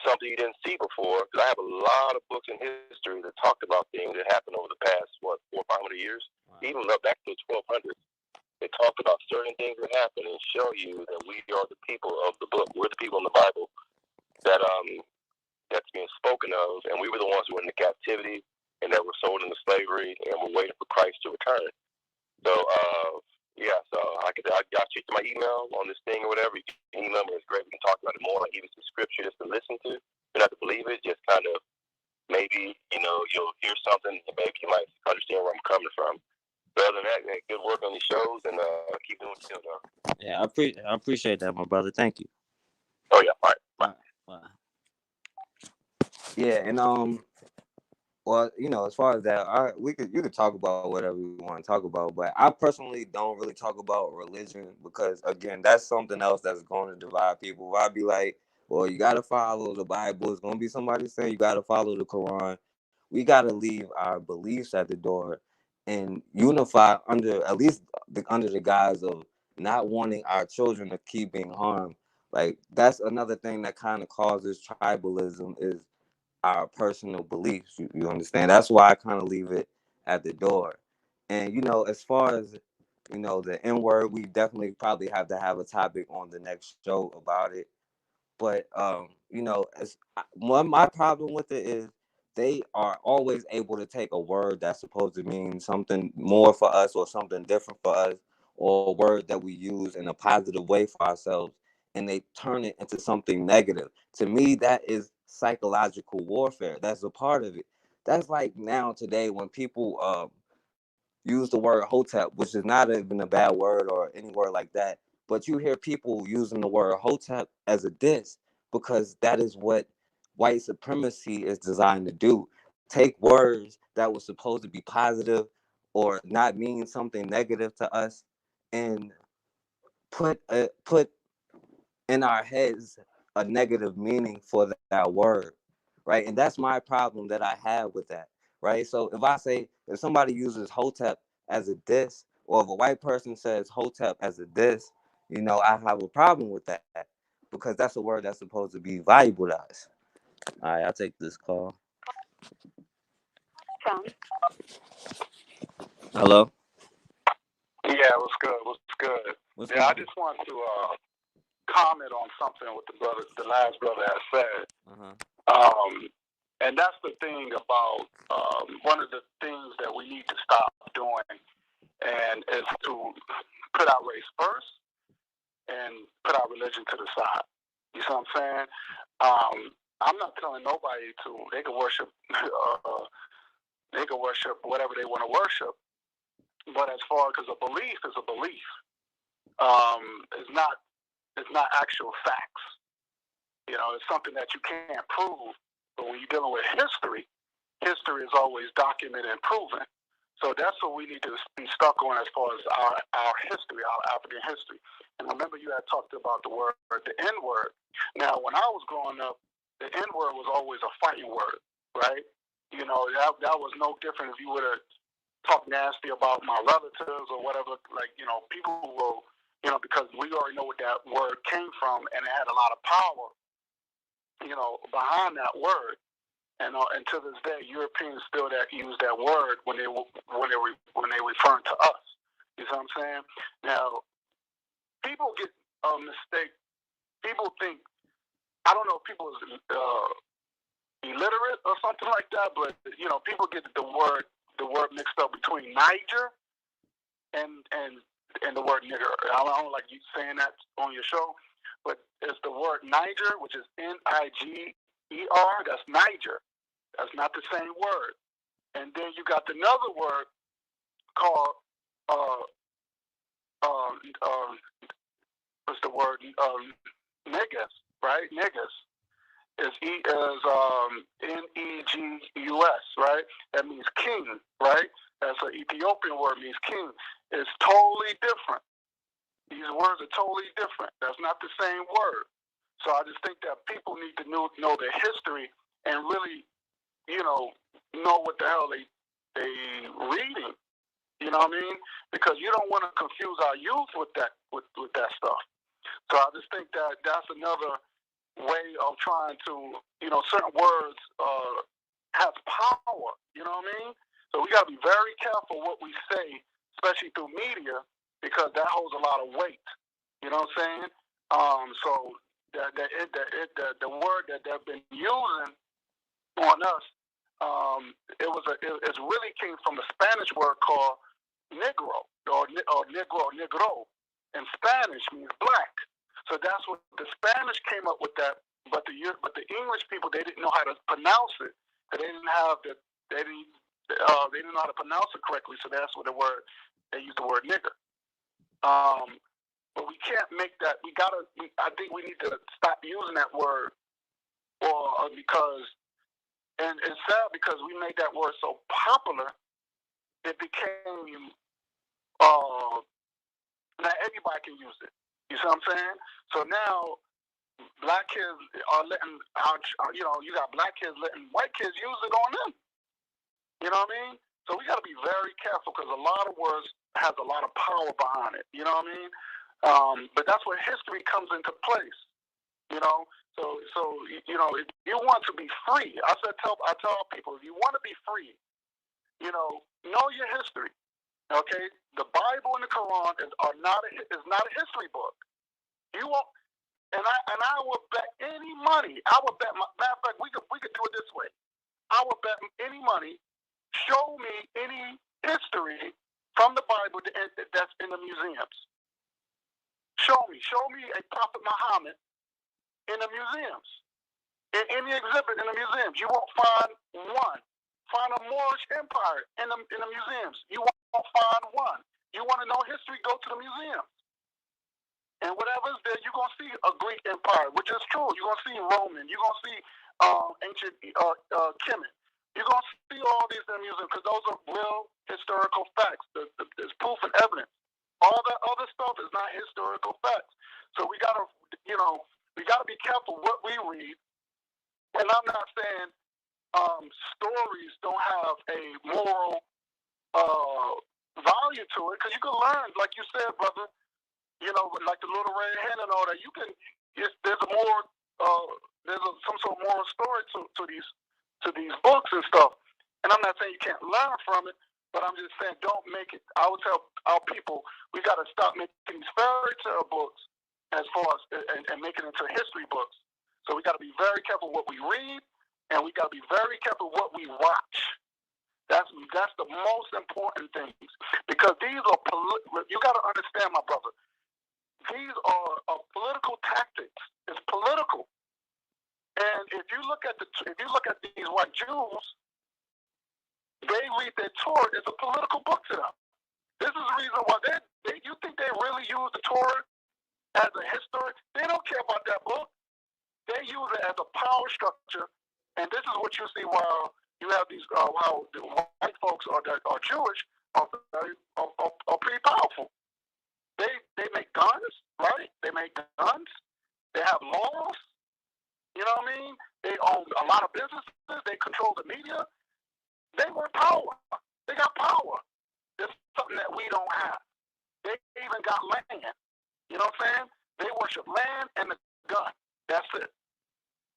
something you didn't see before. Because I have a lot of books in history that talked about things that happened over the past, 400 or 500 years, even up back to the 1200s. They talk about certain things that happened and show you that we are the people of the book. We're the people in the Bible that that's being spoken of, and we were the ones who were in the captivity and that were sold into slavery, and we're waiting for Christ to return. So, yeah, so y'all check my email on this thing or whatever. You can email me, it's great. We can talk about it more. I give you some scripture just to listen to. You don't have to believe it, just kind of maybe, you'll hear something and maybe you might understand where I'm coming from. But other than that, man, good work on these shows and keep doing what you're doing. Yeah, I appreciate that, my brother. Thank you. Oh, yeah, all right. Bye. Bye. Yeah, and well, as far as that, you could talk about whatever you want to talk about, but I personally don't really talk about religion because, again, that's something else that's going to divide people. I'd be like, well, you got to follow the Bible. It's going to be somebody saying you got to follow the Quran. We got to leave our beliefs at the door and unify under the guise of not wanting our children to keep being harmed. Like, that's another thing that kind of causes tribalism is our personal beliefs. You understand? That's why I kind of leave it at the door. And as far as the N word, we definitely probably have to have a topic on the next show about it. But as my problem with it is they are always able to take a word that's supposed to mean something more for us or something different for us, or a word that we use in a positive way for ourselves, and they turn it into something negative. To me, that is psychological warfare. That's a part of it. That's like now today when people use the word hotep, which is not even a bad word or any word like that. But you hear people using the word hotep as a diss because that is what white supremacy is designed to do. Take words that were supposed to be positive or not mean something negative to us and put in our heads a negative meaning for that word, right? And that's my problem that I have with that, right? So if somebody uses hotep as a diss, or if a white person says hotep as a diss, I have a problem with that because that's a word that's supposed to be valuable to us. All right, I'll take this call. Hello. Yeah, what's good? What's good? What's Yeah, I good? just want to comment on something what the last brother has said. And that's the thing about one of the things that we need to stop doing, and is to put our race first and put our religion to the side. You see what I'm saying? I'm not telling nobody they can worship whatever they want to worship, but as far as a belief is a belief, it's not actual facts. It's something that you can't prove. But when you're dealing with history is always documented and proven. So that's what we need to be stuck on as far as our history, our African history. And I remember you had talked about the N word. Now, when I was growing up, the N word was always a fighting word, right? That was no different if you would have talked nasty about my relatives or whatever. Like, people will, because we already know what that word came from, and it had a lot of power, behind that word. And to this day, Europeans still use that word when they refer to us. You see what I'm saying? Now, people get a mistake. People think, I don't know if people is illiterate or something like that, but people get the word mixed up between Niger and the word nigger. I don't like you saying that on your show, but it's the word Niger, which is Niger. That's Niger. That's not the same word. And then you got another word called what's the word? Niggas, right? Niggas is Negus, right? That means king, right? That's an Ethiopian word, means king. It's totally different. These words are totally different. That's not the same word. So I just think that people need to know their history and really, know what the hell they reading. You know what I mean? Because you don't want to confuse our youth with that stuff. So I just think that that's another way of trying to, certain words have power. You know what I mean? So we got to be very careful what we say, especially through media, because that holds a lot of weight. You know what I'm saying? So the word that they've been using on us, it really came from a Spanish word called negro or negro. In Spanish means black. So that's what the Spanish came up with that. But the English people, they didn't know how to pronounce it. They didn't know how to pronounce it correctly. So that's what they used the word nigger. But we can't make that. I think we need to stop using that word, because, and it's sad because we made that word so popular, it became now everybody can use it. You see what I'm saying? So now black kids are letting you got black kids letting white kids use it on them. You know what I mean? So we got to be very careful because a lot of words has a lot of power behind it. You know what I mean? But that's where history comes into place. You know, so if you want to be free, I tell people, if you want to be free, know your history. Okay, the Bible and the Quran is not a history book. You won't, and I would bet any money. I would bet. Matter of fact, we could do it this way. I would bet any money. Show me any history from the Bible that's in the museums. Show me a Prophet Muhammad in the museums. In any exhibit in the museums, you won't find one. Find a Moorish empire in the museums. You won't find one. You want to know history? Go to the museums. And whatever's there, you're going to see a Greek empire, which is true. You're going to see Roman. You're going to see ancient Kemet. You're going to see all these in the museum because those are real historical facts. There's proof and evidence. All that other stuff is not historical facts. So we got to be careful what we read. And I'm not saying stories don't have a moral value to it, because you can learn, like you said, brother. Like the Little Red Hen and all that. There's some sort of moral story to these books and stuff. And I'm not saying you can't learn from it, but I'm just saying don't make it. I would tell our people we got to stop making these fairy tale books as far as and make it into history books. So we got to be very careful what we read. And we got to be very careful what we watch. That's the most important things, because these are you got to understand, my brother. These are political tactics. It's political. And if you look at these white Jews, they read their Torah as a political book to them. This is the reason why you think they really use the Torah as a history? They don't care about that book. They use it as a power structure. And this is what you see while you have these, while the white folks are Jewish are pretty powerful. They make guns, right? They make guns. They have laws. You know what I mean? They own a lot of businesses. They control the media. They want power. They got power. It's something that we don't have. They even got land. You know what I'm saying? They worship land and the gun. That's it.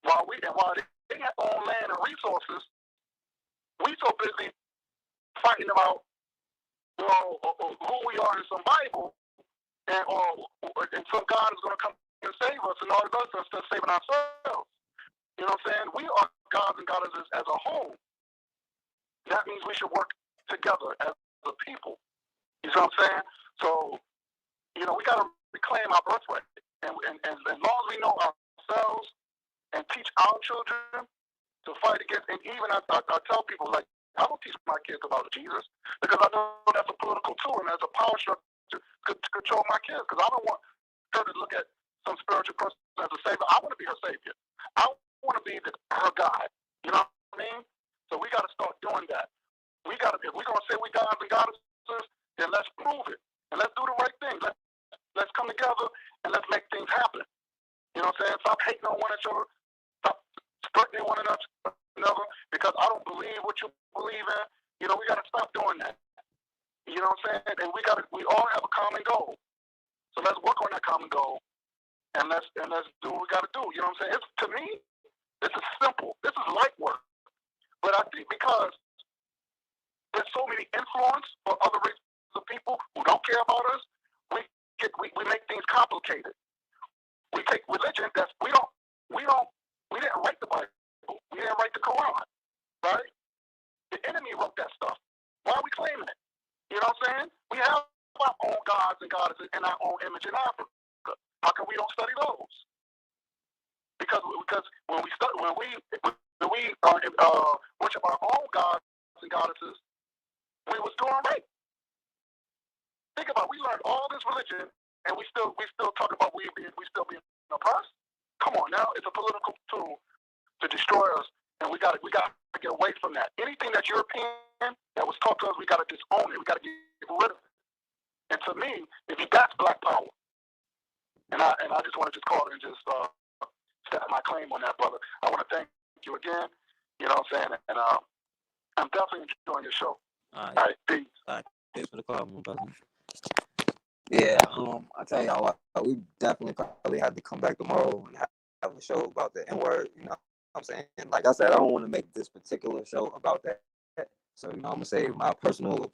While they own land and resources, we so busy fighting about who we are in some Bible, and some God is going to come and save us, and all of us instead of saving ourselves. You know what I'm saying? We are gods and goddesses as a whole. That means we should work together as a people. You see what I'm saying? So, we got to reclaim our birthright, and as long as we know ourselves and teach our children to fight against, and even I tell people, like, I don't teach my kids about Jesus, because I know that's a political tool and that's a power structure to control my kids, because I don't want her to look at some spiritual person as a savior. I want to be her savior. I want to be her God. You know what I mean? So we got to start doing that. If we're going to say we gods and goddesses, then let's prove it. And let's do the right thing. Let's come together and let's make things happen. You know what I'm saying? Stop hating on one another. Stop threatening one another because I don't believe what you believe in. We got to stop doing that. You know what I'm saying? And we all have a common goal. So let's work on that common goal, and let's do what we got to do. You know what I'm saying? To me, this is simple. This is light work. But I think because there's so many influence for other races of people who don't care about us, we make things complicated. We take religion that's we didn't write the Bible. We didn't write the Quran, right? The enemy wrote that stuff. Why are we claiming it? You know what I'm saying? We have our own gods and goddesses in our own image in Africa. How come we don't study those? Because when we worship our own gods and goddesses, we was doing right. Think about it. We learned all this religion, and we still talk about we still being oppressed. Come on now, it's a political tool to destroy us, and we got to get away from that. Anything that's European that was taught to us, we got to disown it. We got to get rid of it. And to me, if that's black power, and I just want to just call it and just set my claim on that, brother. I want to thank you again. You know what I'm saying? And I'm definitely enjoying your show. All right, peace. All right, thanks for the call, my brother. Yeah, I tell y'all what, we definitely probably have to come back tomorrow and have a show about the N-word. You know what I'm saying? Like I said, I don't want to make this particular show about that. So, I'm going to say my personal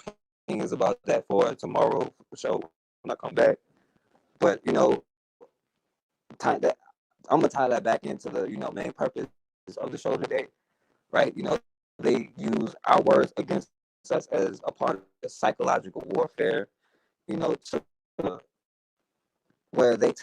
opinions about that for tomorrow show when I come back. But, I'm going to tie that back into the, main purpose of the show today, right? They use our words against us as a part of the psychological warfare, to where they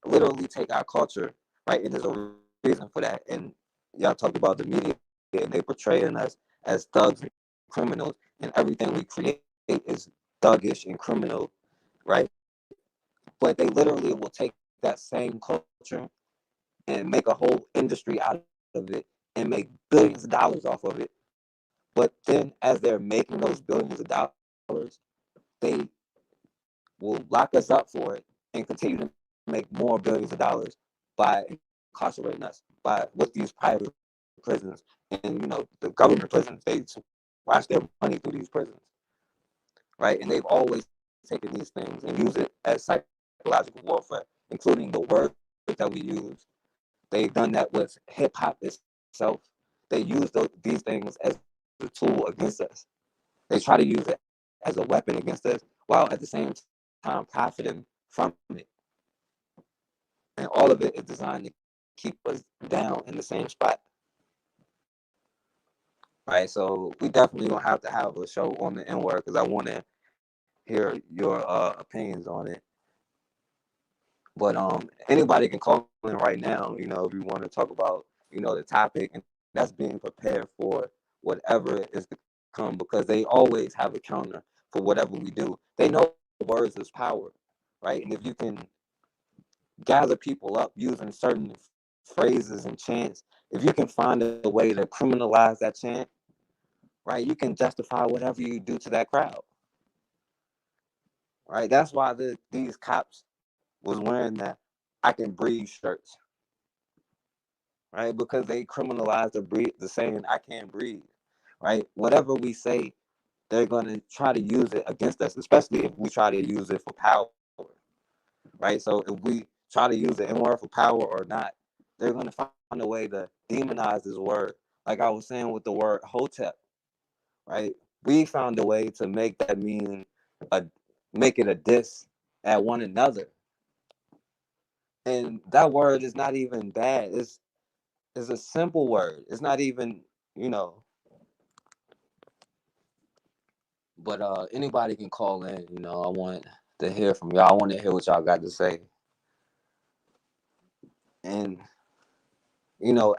literally take our culture, right? And there's a reason for that. And y'all talked about the media, and they portraying us as thugs and criminals, and everything we create is thuggish and criminal, right? But they literally will take that same culture and make a whole industry out of it and make billions of dollars off of it. But then as they're making those billions of dollars, they will lock us up for it and continue to make more billions of dollars by incarcerating us with these private prisons. And the government prisons, they wash their money through these prisons, right? And they've always taken these things and used it as psychological warfare, including the words that we use. They've done that with hip hop itself. They use these things as a tool against us. They try to use it as a weapon against us, while at the same time profiting from it. And all of it is designed to keep us down in the same spot. Right, so we definitely gonna have to have a show on the N-word because I want to hear your opinions on it. But anybody can call in right now, if you want to talk about, the topic, and that's being prepared for whatever is to come, because they always have a counter for whatever we do. They know words is power, right? And if you can gather people up using certain phrases and chants, if you can find a way to criminalize that chant, right, you can justify whatever you do to that crowd, right? That's why these cops was wearing that "I can breathe" shirts, right? Because they criminalized the saying "I can't breathe," right? Whatever we say, they're gonna try to use it against us, especially if we try to use it for power, right? So if we try to use the N-word for power or not, they're gonna find a way to demonize this word. Like I was saying with the word "hotep," right? We found a way to make that mean make it a diss at one another, and that word is not even bad. It's a simple word. It's not even, but anybody can call in. I want to hear from y'all. I want to hear what y'all got to say. And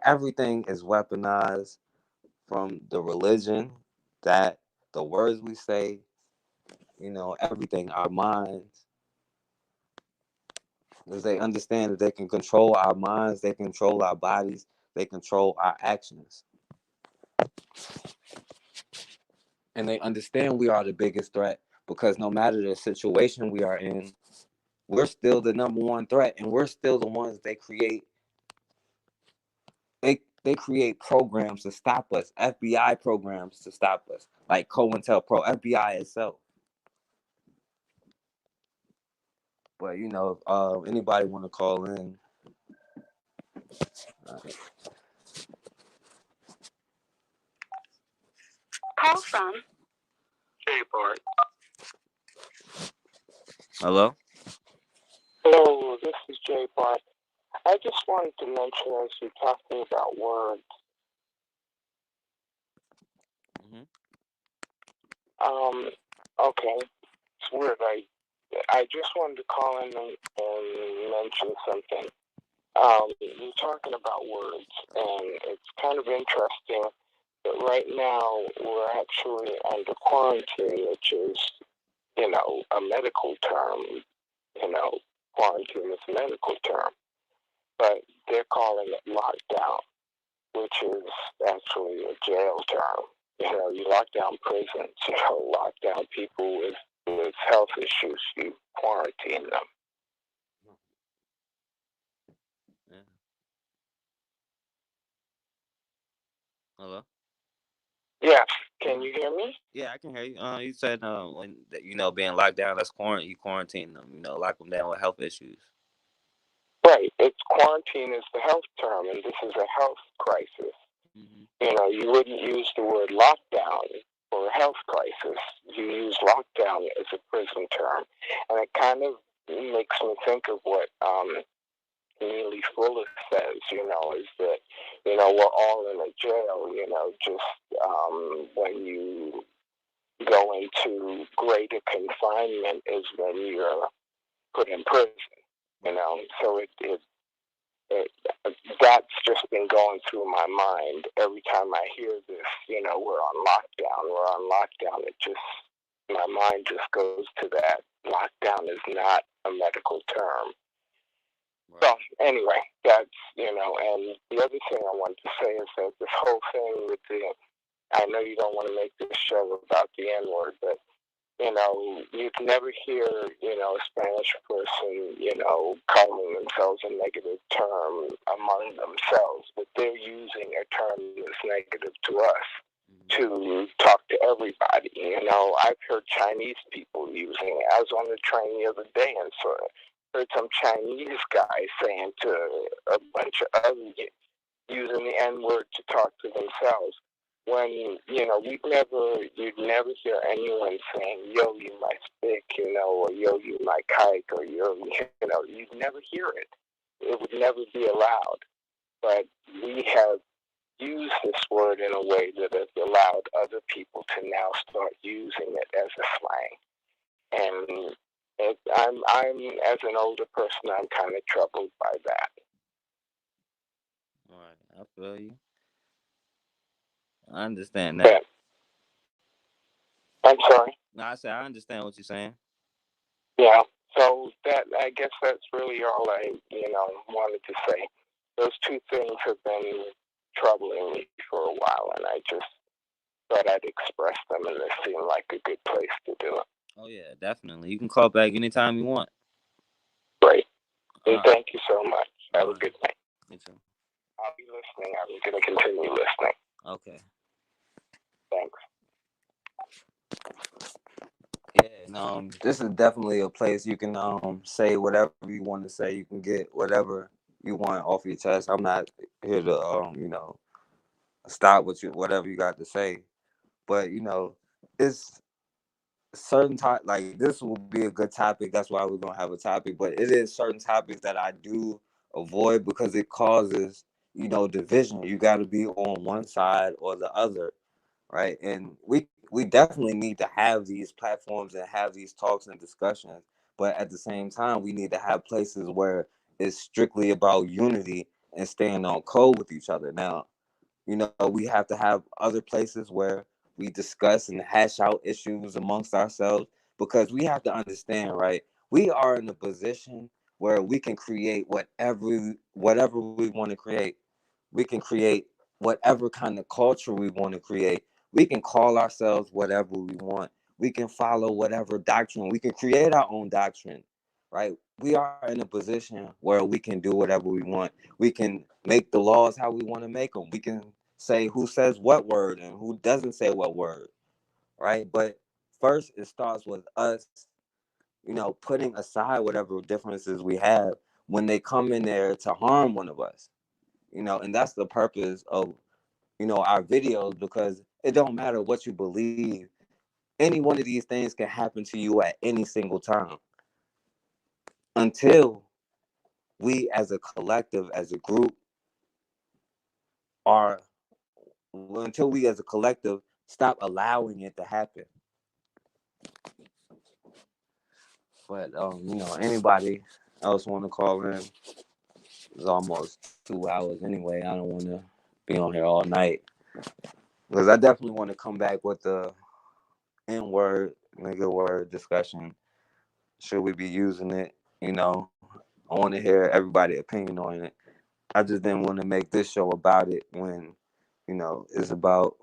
everything is weaponized, from the religion, that the words we say, everything, our minds, because they understand that they can control our minds, they control our bodies, they control our actions. And they understand we are the biggest threat, because no matter the situation we are in, we're still the number one threat, and we're still the ones they create. They create programs to stop us, FBI programs to stop us, like COINTELPRO, FBI itself. But anybody want to call in? Call from J-Part. Hello? Hello, this is J-Part. I just wanted to mention, as you're talking about words, Mm-hmm. okay, it's weird. I just wanted to call in and mention something. You're talking about words, and it's kind of interesting that right now we're actually under quarantine, which is, a medical term. You know, quarantine is a medical term, but they're calling it lockdown, which is actually a jail term. You lock down prisons, lock down people with health issues, you quarantine them. Yeah. Hello. Yes, can you hear me? Yeah, I can hear you. You said when being locked down, that's you quarantine them. Lock them down with health issues. Right, it's quarantine is the health term, and this is a health crisis. Mm-hmm. You wouldn't use the word lockdown for a health crisis. You use lockdown as a prison term, and it kind of makes me think of what Neely Fuller says, is that, we're all in a jail, just when you go into greater confinement is when you're put in prison, So it that's just been going through my mind every time I hear this, we're on lockdown, It just, my mind just goes to that. Lockdown is not a medical term. Right. So anyway, that's, and the other thing I wanted to say is that this whole thing with I know you don't want to make this show about the N-word, but, you'd never hear, a Spanish person, calling themselves a negative term among themselves, but they're using a term that's negative to us to talk to everybody. I've heard Chinese people using it. I was on the train the other day and heard some Chinese guy saying to a bunch of other, using the N-word to talk to themselves. When, you'd never hear anyone saying, yo, you my stick, or yo, you my kike, or yo, you'd never hear it. It would never be allowed. But we have used this word in a way that has allowed other people to now start using it as a slang. And I'm as an older person, I'm kind of troubled by that. All right, I feel you. I understand that. But I'm sorry. No, I said I understand what you're saying. Yeah. So I guess that's really all I, wanted to say. Those two things have been troubling me for a while, and I just thought I'd express them, and this seemed like a good place to do it. Oh yeah, definitely. You can call back anytime you want. Great. And thank you so much. Have a good night. You too. I'll be listening. I'm going to continue listening. Okay. Thanks. Yeah, this is definitely a place you can say whatever you want to say. You can get whatever you want off your chest. I'm not here to stop with you whatever you got to say, but it's certain like this will be a good topic. That's why we're gonna have a topic. But it is certain topics that I do avoid because it causes division. You got to be on one side or the other, right? And we definitely need to have these platforms and have these talks and discussions, but at the same time we need to have places where it's strictly about unity and staying on code with each other. Now, we have to have other places where we discuss and hash out issues amongst ourselves, because we have to understand, right? We are in a position where we can create whatever we want to create. We can create whatever kind of culture we want to create. We can call ourselves whatever we want. We can follow whatever doctrine. We can create our own doctrine, right? We are in a position where we can do whatever we want. We can make the laws how we want to make them. We can say who says what word and who doesn't say what word, right? But first, it starts with us, putting aside whatever differences we have when they come in there to harm one of us, and that's the purpose of, our videos, because it don't matter what you believe. Any one of these things can happen to you at any single time until we as a collective, as a group, are until we as a collective stop allowing it to happen. But anybody else want to call in? It's almost 2 hours anyway. I don't want to be on here all night because I definitely want to come back with the N-word, nigga word discussion. Should we be using it? I want to hear everybody's opinion on it. I just didn't want to make this show about it when, it's about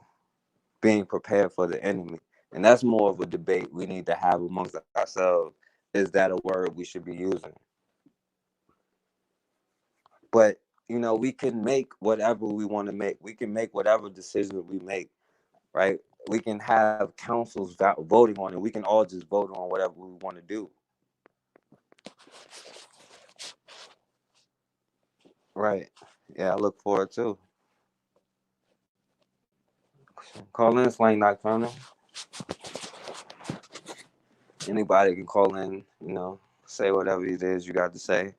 being prepared for the enemy. And that's more of a debate we need to have amongst ourselves. Is that a word we should be using? But, we can make whatever we want to make. We can make whatever decision we make, right? We can have councils voting on it. We can all just vote on whatever we want to do. Right. Yeah, I look forward to. Call in, Slang Nocturnal. Anybody can call in, say whatever it is you got to say.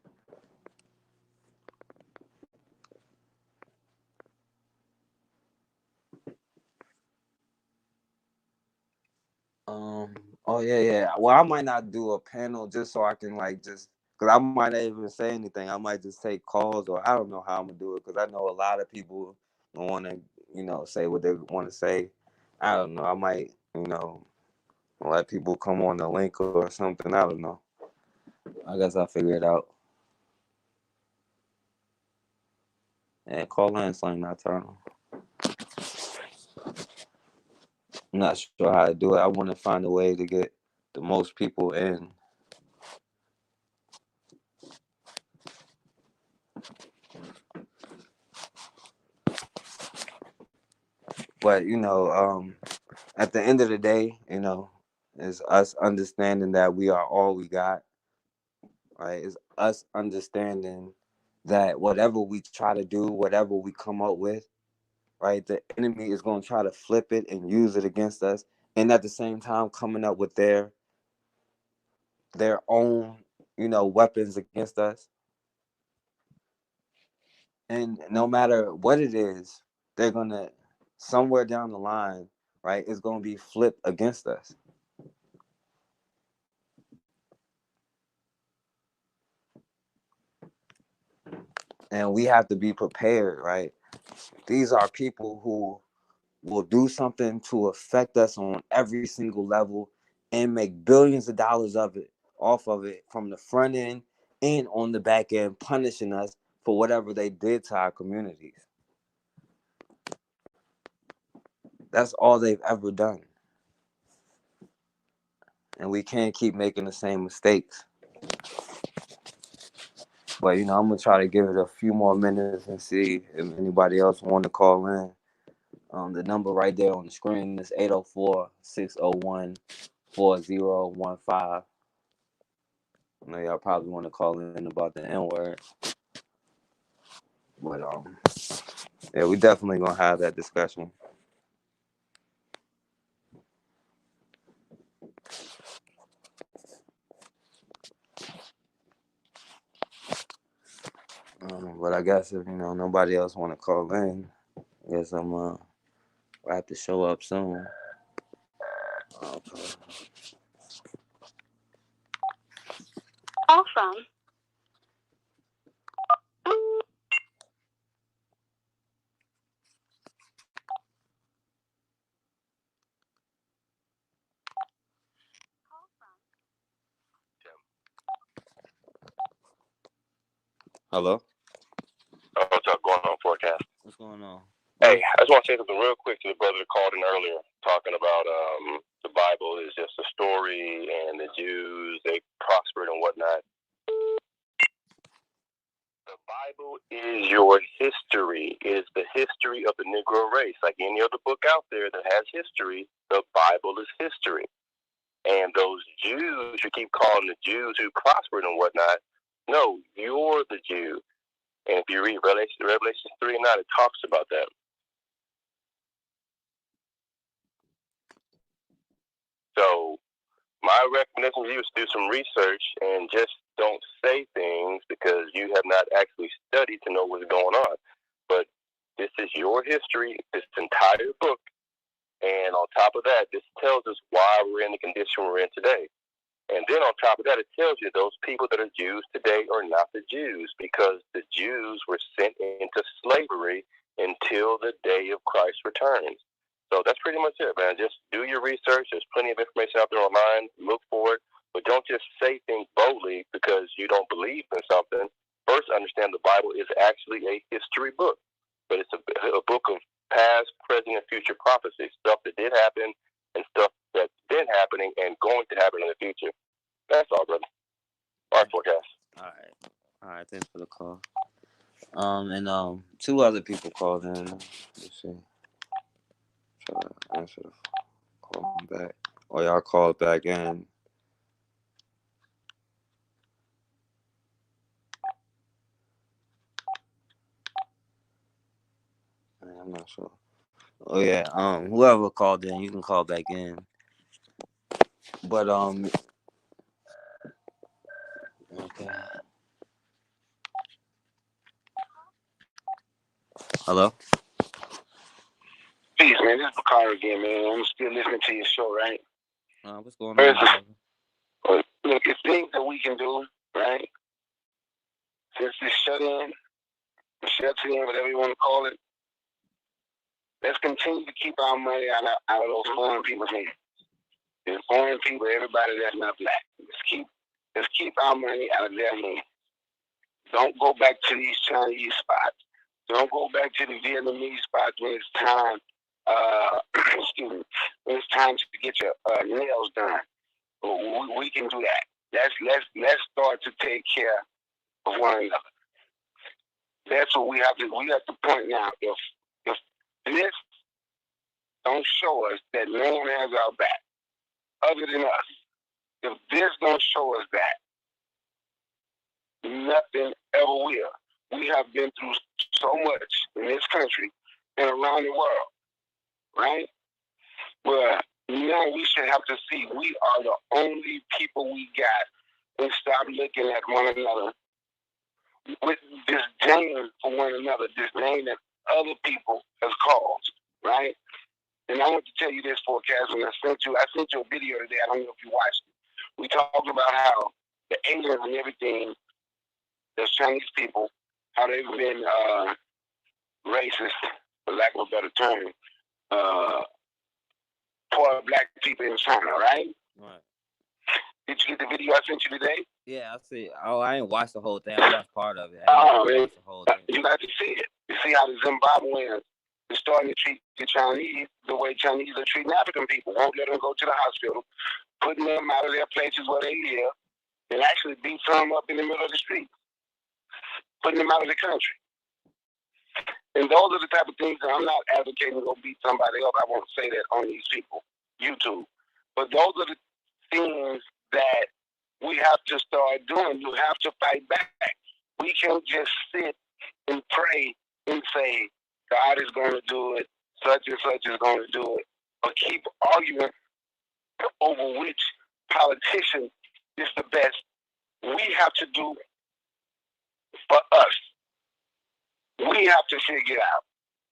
Oh yeah. Well, I might not do a panel just so I can because I might not even say anything. I might just take calls, or I don't know how I'm gonna do it because I know a lot of people want to, say what they want to say. I don't know. I might, let people come on the link or something. I don't know. I guess I'll figure it out. And call in, Slang Nocturnal. I'm not sure how to do it. I want to find a way to get the most people in. But at the end of the day, is us understanding that we are all we got, right? Is us understanding that whatever we try to do, whatever we come up with, right, the enemy is going to try to flip it and use it against us, and at the same time coming up with their own, weapons against us. And no matter what it is, they're gonna somewhere down the line, right? It's gonna be flipped against us. And we have to be prepared, right? These are people who will do something to affect us on every single level and make billions of dollars off of it from the front end and on the back end, punishing us for whatever they did to our communities. That's all they've ever done. And we can't keep making the same mistakes. But I'm gonna try to give it a few more minutes and see if anybody else want to call in. The number right there on the screen is 804-601-4015. I know y'all probably want to call in about the N-word. But yeah, we definitely gonna have that discussion. But I guess if nobody else want to call in, I guess I'm wrap the show up soon. Okay. Awesome. Hello. What's up going on, forecast? What's going on? Hey, I just want to say something real quick to the brother that called in earlier, talking about the Bible is just a story, and the Jews, they prospered and whatnot. The Bible is your history. It is the history of the Negro race. Like any other book out there that has history, the Bible is history. And those Jews, you keep calling the Jews who prospered and whatnot. No, you're the Jew. And if you read Revelation 3 and 9, it talks about that. So my recommendation to you is to do some research and just don't say things because you have not actually studied to know what's going on. But this is your history, this entire book, and on top of that, this tells us why we're in the condition we're in today. And then on top of that, it tells you those people that are Jews today are not the Jews because the Jews were sent into slavery until the day of Christ's return. So that's pretty much it, man. Just do your research. There's plenty of information out there online. Look for it. But don't just say things boldly because you don't believe in something. First, understand the Bible is actually a history book. But it's a book of past, present, and future prophecy. Stuff that did happen and stuff that's been happening and going to happen in the future. That's all, brother. Our forecast. All right. Thanks for the call. And two other people called in. Let's see. Try to answer the call back. Or y'all call back in. I'm not sure. Oh yeah. Whoever called in, you can call back in. But okay. Hello? Peace, man. This is Bakar again, man. I'm still listening to your show, right? What's going on? Look, it's things that we can do, right? Since this shut-in, whatever you want to call it, let's continue to keep our money out of those foreign people's hands. The foreign people, everybody that's not black. Let's keep our money out of their hands. Don't go back to these Chinese spots. Don't go back to the Vietnamese spots when it's time. Excuse me. When it's time to get your nails done. We can do that. Let's start to take care of one another. That's what we have to. We have to point out. If this don't show us that no one has our back, other than us, if this don't show us that, nothing ever will. We have been through so much in this country and around the world, right? Where now we should have to see we are the only people we got and stop looking at one another with disdain for one another, disdain that other people has caused, right? And I want to tell you this forecast, and I sent you a video today. I don't know if you watched it. We talked about how the aliens and everything, those Chinese people, how they've been racist, for lack of a better term, toward black people in China, right? Right. Did you get the video I sent you today? Yeah, I see. Oh, I ain't watched the whole thing. I watched part of it. Man, the whole thing. You got to see it. You see how the Zimbabweans are starting to treat the Chinese the way Chinese are treating African people. Won't let them go to the hospital, putting them out of their places where they live, and actually beat some up in the middle of the street, putting them out of the country. And those are the type of things that I'm not advocating to go beat somebody up. I won't say that on these people, YouTube. But those are the things that we have to start doing. You have to fight back. We can't just sit and pray and say, God is going to do it, such and such is going to do it, or keep arguing over which politician is the best. We have to do for us. We have to figure it out.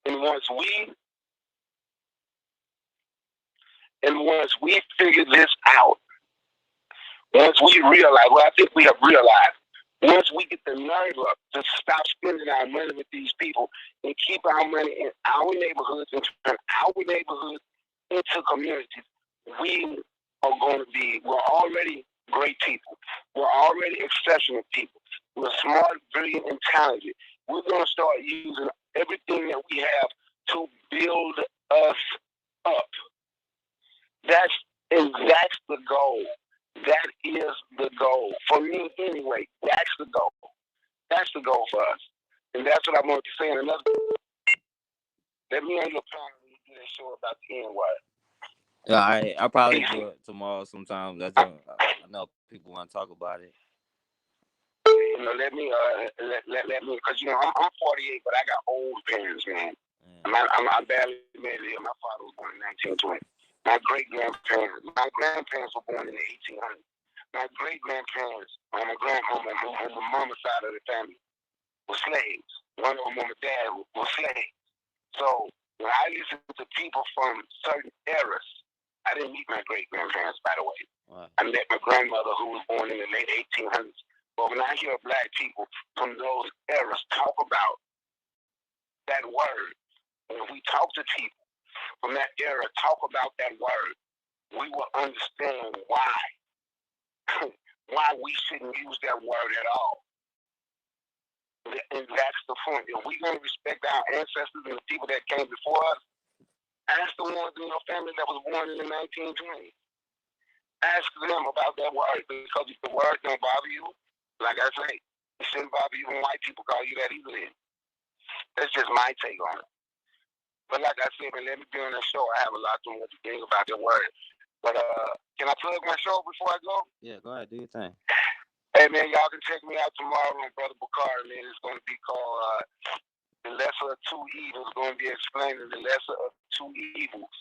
And once we figure this out, once we realize, well, I think we have realized, once we get the nerve up to stop spending our money with these people and keep our money in our neighborhoods and turn our neighborhoods into communities, we are going to be, we're already great people. We're already exceptional people. We're smart, brilliant, and talented. We're going to start using everything that we have to build us up. That's the goal. That is the goal. For me, anyway, that's the goal. That's the goal for us. And that's what I want to say in another. Let me on your panel when you do that show about the N-word. Yeah, I'll probably do it tomorrow sometime. I know people want to talk about it. You know, let me, because, you know, I'm 48, but I got old parents, man. Yeah. I barely made it here. My father was born in 1920. My great-grandparents, my grandparents were born in the 1800s. My great-grandparents on the mama side of the family were slaves. One of them on my dad was slaves. So when I listen to people from certain eras, I didn't meet my great-grandparents, by the way. Wow. I met my grandmother who was born in the late 1800s. But when I hear black people from those eras talk about that word, when we talk to people from that era, talk about that word, we will understand why why we shouldn't use that word at all. And that's the point. If we're going to respect our ancestors and the people that came before us, ask the ones in your family that was born in the 1920s. Ask them about that word, because if the word don't bother you, like I say, it shouldn't bother you when white people call you that either. That's just my take on it. But like I said, man, let me be on that show. I have a lot to think about that word. But can I plug my show before I go? Yeah, go ahead, do your thing. Hey man, y'all can check me out tomorrow on Brother Bakari, man. It's going to be called The Lesser of Two Evils. It's going to be explaining the lesser of two evils,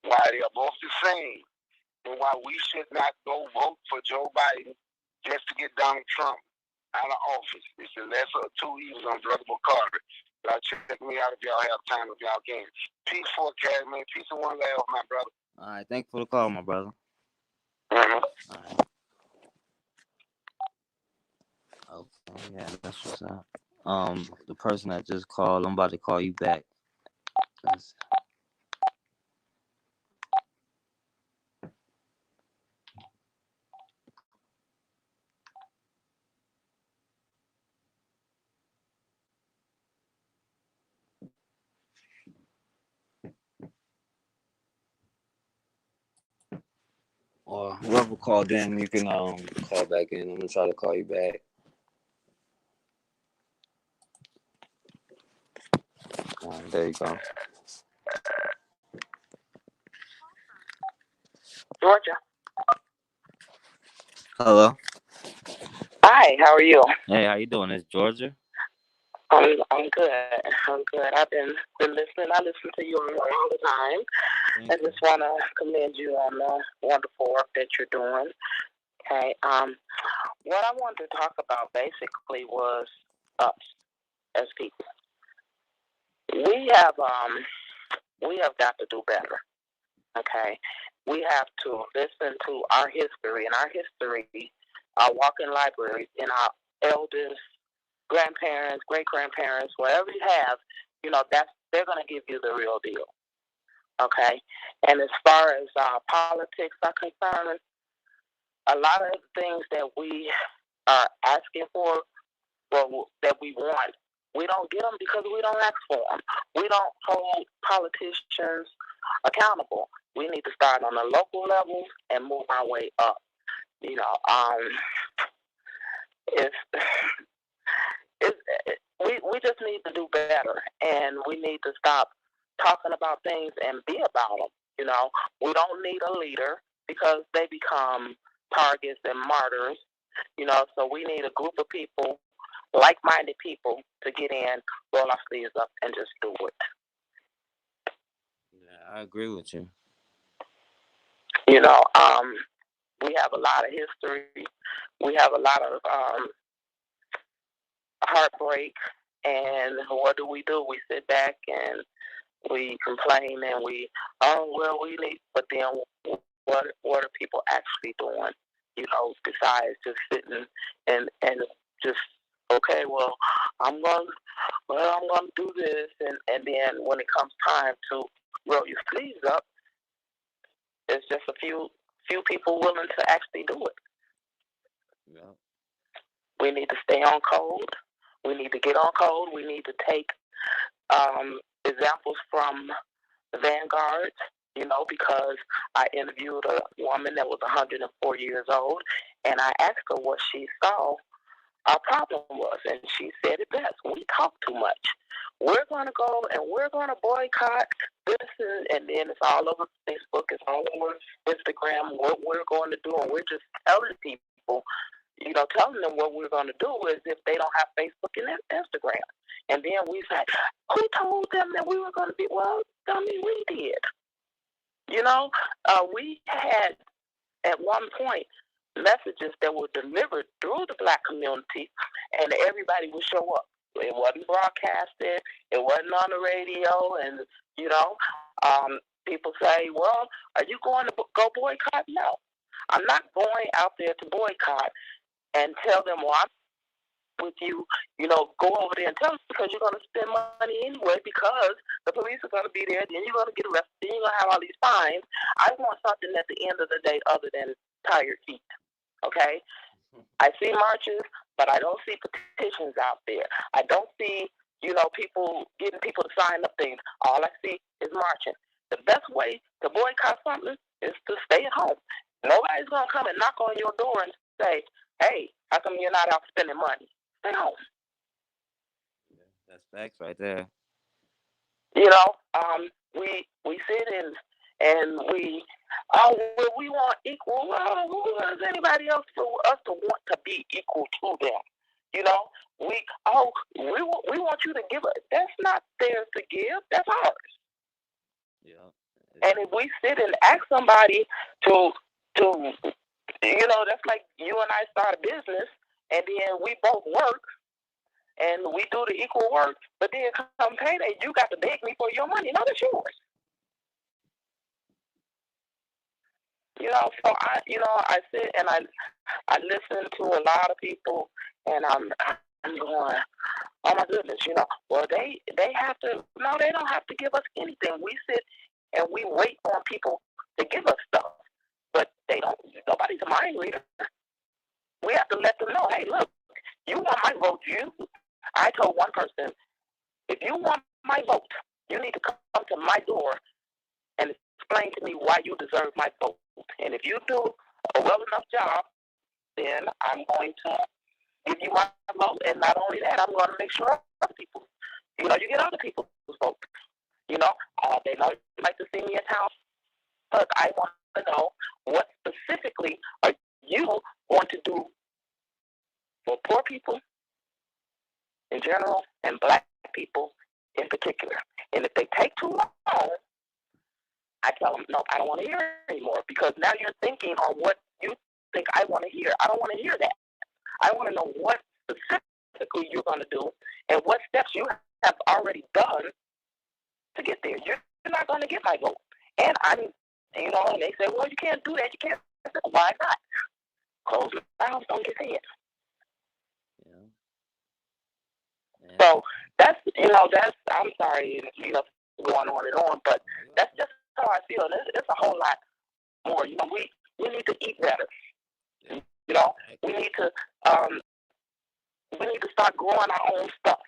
why they are both the same, and why we should not go vote for Joe Biden just to get Donald Trump out of office. It's the lesser of two evils on Brother Bakari. Y'all check me out if y'all have time, if y'all can. Peace for Cat, man. Peace and one love, my brother. All right, thank you for the call, my brother. Mm-hmm. All right. Okay, yeah, that's what's up. The person that just called, I'm about to call you back. That's... Or whoever called in, you can call back in. I'm gonna try to call you back. All right, there you go. Georgia. Hello. Hi, how are you? Hey, how you doing? It's Georgia. I'm good. I'm good. I've been listening. I listen to you all the time. Thank I you. just want to commend you on the wonderful work that you're doing. Okay. What I wanted to talk about basically was us as people. We have got to do better. Okay. We have to listen to our history, and our history, our walking libraries, and our elders, grandparents, great grandparents, whatever you have, they're going to give you the real deal. Okay, and as far as politics are concerned, a lot of things that we are asking for, well, that we want, we don't get them because we don't ask for them. We don't hold politicians accountable. We need to start on the local level and move our way up. We just need to do better, and we need to stop talking about things and be about them. We don't need a leader because they become targets and martyrs. So we need a group of people, like-minded people, to get in, roll our sleeves up, and just do it. Yeah, I agree with you. We have a lot of history. We have a lot of heartbreak, and what do? We sit back and we complain, and we need, but then what are people actually doing? Besides just sitting and just, okay, well, I'm gonna do this, and then when it comes time to roll your sleeves up, it's just a few people willing to actually do it. Yeah. We need to stay on code. We need to get on code. We need to take examples from the vanguards, because I interviewed a woman that was 104 years old, and I asked her what she saw our problem was, and she said it best. We talk too much. We're going to go and we're going to boycott this, and then it's all over Facebook, it's all over Instagram, what we're going to do, and we're just telling people, telling them what we're going to do is if they don't have Facebook and Instagram. And then we say, who told them that we were going to be? Well, we did. You know, we had at one point messages that were delivered through the black community, and everybody would show up. It wasn't broadcasted. It wasn't on the radio, and you know, people say, "Well, are you going to go boycott?" No, I'm not going out there to boycott and tell them, "Well, I'm with you." You know, go over there and tell them because you're going to spend money anyway because the police are going to be there. Then you're going to get arrested. Then you're going to have all these fines. I want something at the end of the day other than tired feet. Okay, I see marches, but I don't see petitions out there. I don't see, you know, people getting people to sign up things. All I see is marching. The best way to boycott something is to stay at home. Nobody's going to come and knock on your door and say, "Hey, how come you're not out spending money?" Stay home. Yeah, that's facts right there. You know, we sit and we well, we want equal. Well, who is anybody else for us to want to be equal to them? You know, we want you to give it. That's not theirs to give. That's ours. Yeah. And if we sit and ask somebody to you know, that's like you and I start a business, and then we both work and we do the equal work, but then come payday, you got to beg me for your money. No, that's yours. You know, so I sit and I listen to a lot of people, and I'm going, oh my goodness, you know, well they have to. No, they don't have to give us anything. We sit and we wait on people to give us stuff, but they don't. Nobody's a mind reader. We have to let them know, hey, look, you want my vote. I told one person, if you want my vote, you need to come to my door and explain to me why you deserve my vote. And if you do a well enough job, then I'm going to give you my vote. And not only that, I'm going to make sure other people, you know, you get other people's vote. You know, they know you like to see me in town, but I want to know what specifically are you going to do for poor people in general and black people in particular. And if they take too long, I tell them, no, I don't want to hear it anymore because now you're thinking on what you think I want to hear. I don't want to hear that. I want to know what specifically you're going to do and what steps you have already done to get there. You're not going to get my vote. And you know, and they say, well, you can't do that. You can't. Why not? Close mouths don't get fed. Yeah. So I'm sorry, you know, going on and on, but that's just how I feel. It's a whole lot more. You know, we need to eat better. You know, we need to start growing our own stuff.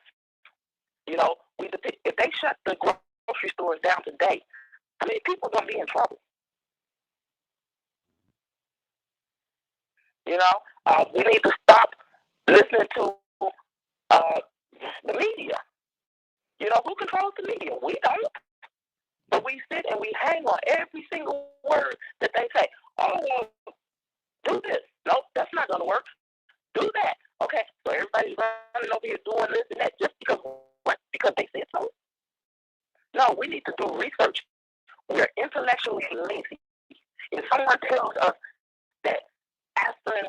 You know, if they shut the grocery stores down today, I mean, people are gonna be in trouble. You know, we need to stop listening to the media. You know, who controls the media? We don't. But we sit and we hang on every single word that they say. Oh, well, do this. Nope, that's not going to work. Do that. Okay, so everybody's running over here doing this and that just because what? Because they said so? No, we need to do research. We're intellectually lazy. If someone tells us that aspirin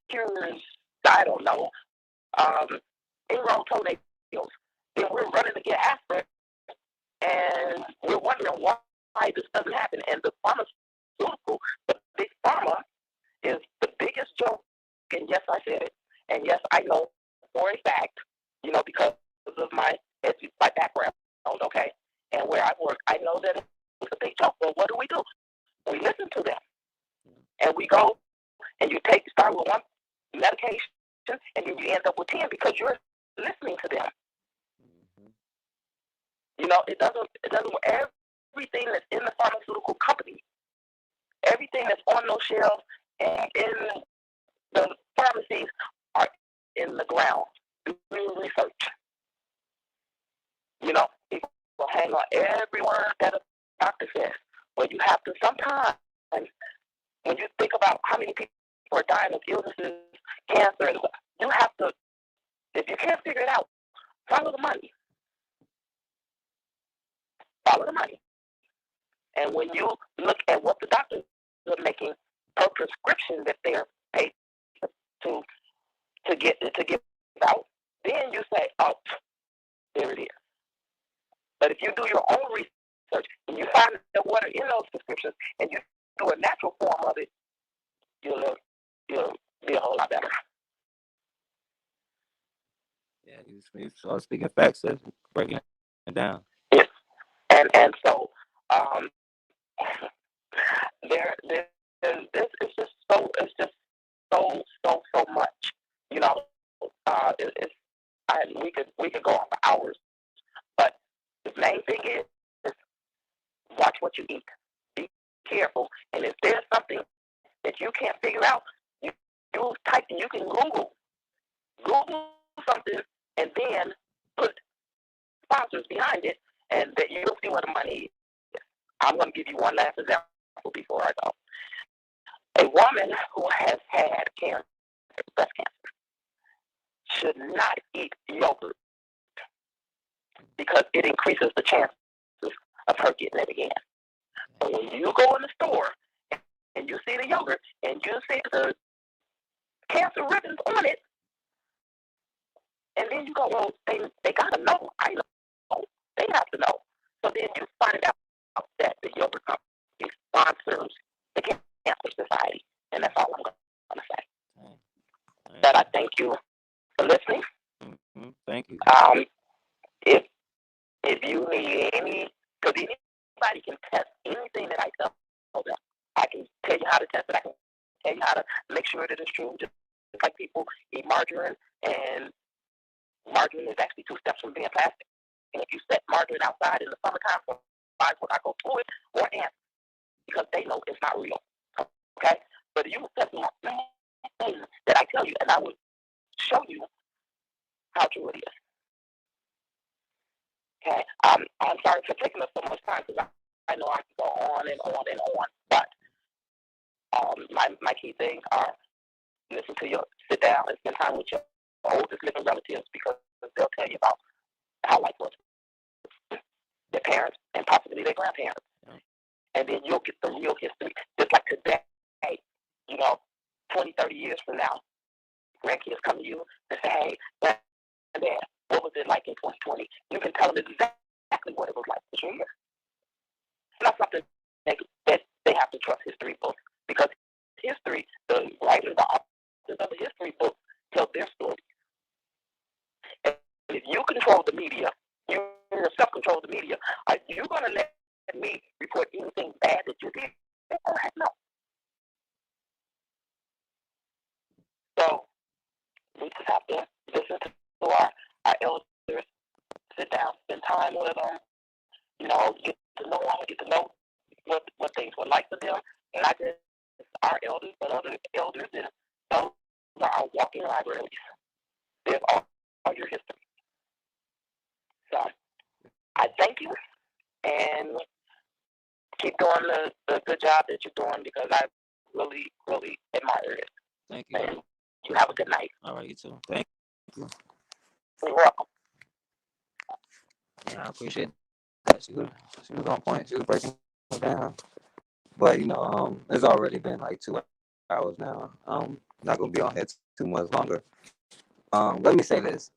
cures, I don't know, ingrown toenails, then we're running to get aspirin, and we're wondering why this doesn't happen. And the pharmaceutical, the big pharma, is the biggest joke. And yes, I said it. And yes, I know for a fact, you know, because of my background, okay, and where I work, I know that it's a big joke. Well, what do? We listen to them, and we go, and you start with one medication, and then you end up with 10 because you're listening to them. You know, it doesn't everything that's in the pharmaceutical company, everything that's on those shelves and in the pharmacies are in the ground doing research. You know, people hang on every word that a doctor says. But you have to sometimes, when you think about how many people are dying of illnesses, cancer, you have to, if you can't figure it out, follow the money. Follow the money. And when you look at what the doctors are making per prescription that they're paid to to give out, then you say, oh, there it is. But if you do your own research and you find out what are in those prescriptions and you do a natural form of it, you'll be a whole lot better. Yeah, you start speaking facts, so breaking it down. Yes. And so there this is just so much. You know, we could go on for hours, but the main thing is watch what you eat. Be careful, and if there's something that you can't figure out, you can Google something, and then put sponsors behind it, and that you'll see what the money is. I'm going to give you one last example before I go. A woman who has had cancer, breast cancer, should not eat yogurt because it increases the chances of her getting it again. So when you go in the store and you see the yogurt and you see the cancer ribbons on it, and then you go, well, they got to know. I know. They have to know. So then you find out that the yogurt company sponsors the Cancer Society. And that's all I'm going to say. But I thank you for listening. Mm-hmm. Thank you. If you need any, because anybody can test anything that I tell them. I can tell you how to test it. I can tell you how to make sure that it's true. Just like people eat margarine, and margarine is actually 2 steps from being plastic. And if you set margarine outside in the summertime, flies will not go through it, or ants, because they know it's not real. Okay? But you will test me on things that I tell you, and I will show you how true it is. Okay? I'm sorry for taking up so much time, because I know I can go on and on and on. But my key things are listen to your, sit down and spend time with your oldest living relatives, because they'll tell you about how life was, their parents, and possibly their grandparents. Yeah. And then you'll get the real history. Just like today, 20, 30 years from now, grandkids come to you and say, hey, Dad, what was it like in 2020? You can tell them exactly what it was like this year. It's not something that they have to trust history books, because history, the writers, the authors of the history books tell their story. And if you control the media, you yourself control the media, are you going to let me report anything bad that you did? Oh, heck no. So we just have to listen to our elders, sit down, spend time with them, get to know them, get to know what things were like for them. And not just our elders, but other elders, and those are our walking libraries. There's all your history. So I thank you, and keep doing the good job that you're doing, because I really, really admire it. Thank you. And you have a good night. All right, you too. Thank you. You're welcome. Yeah, I appreciate that. She was on point. She was breaking it down. But it's already been like 2 hours now. Not gonna be on here too much longer. Let me say this.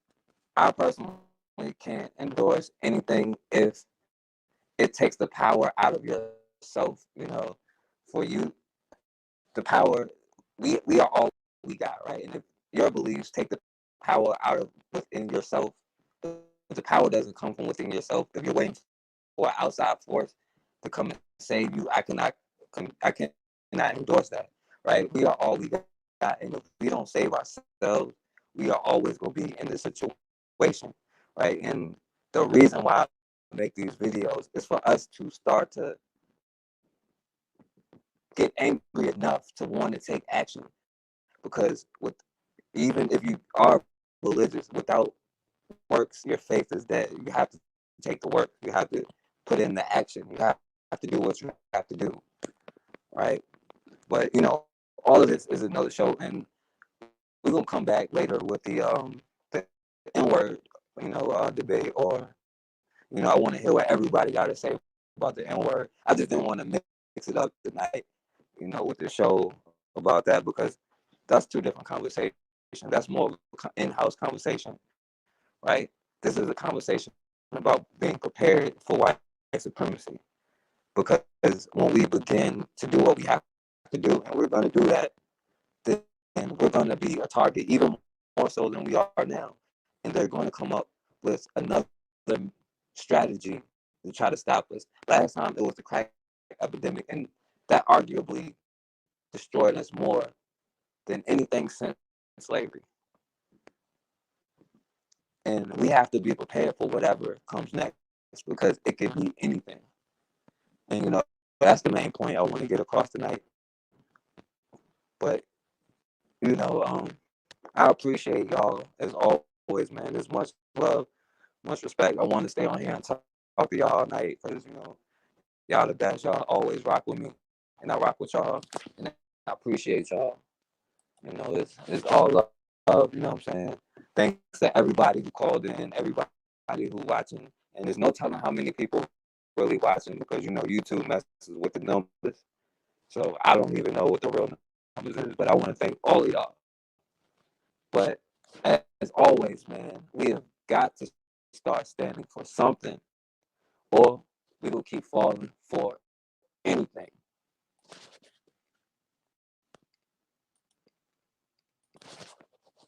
I personally can't endorse anything if it takes the power out of yourself. For you, the power, we are all we got, right? And if your beliefs take the power out of within yourself, if the power doesn't come from within yourself, if you're waiting for an outside force to come and save you, I cannot endorse that, right? We are all we got, and if we don't save ourselves, we are always going to be in this situation, right? And the reason why I make these videos is for us to start to get angry enough to want to take action, because even if you are religious, without works, your faith is dead. You have to take the work. You have to put in the action. You have to do what you have to do, right? But all of this is another show, and we're gonna come back later with the N-word, debate, or I want to hear what everybody got to say about the N word. I just didn't want to mix it up tonight, with the show about that, because that's two different conversations. That's more of an in-house conversation, right? This is a conversation about being prepared for white supremacy. Because when we begin to do what we have to do, and we're going to do that, then we're going to be a target even more so than we are now. And they're going to come up with another strategy to try to stop us. Last time it was the crack epidemic, and that arguably destroyed us more than anything since slavery. And we have to be prepared for whatever comes next, because it could be anything. And that's the main point I want to get across tonight. But I appreciate y'all as always, man. There's much love, much respect. I want to stay on here and talk to y'all all night, because y'all the best. Y'all always rock with me, and I rock with y'all, and I appreciate y'all. It's all love. You know what I'm saying? Thanks to everybody who called in, everybody who watching, and there's no telling how many people really watching, because YouTube messes with the numbers. So I don't even know what the real numbers is, but I want to thank all of y'all. But as always, man, we have got to start standing for something, or we will keep falling for anything.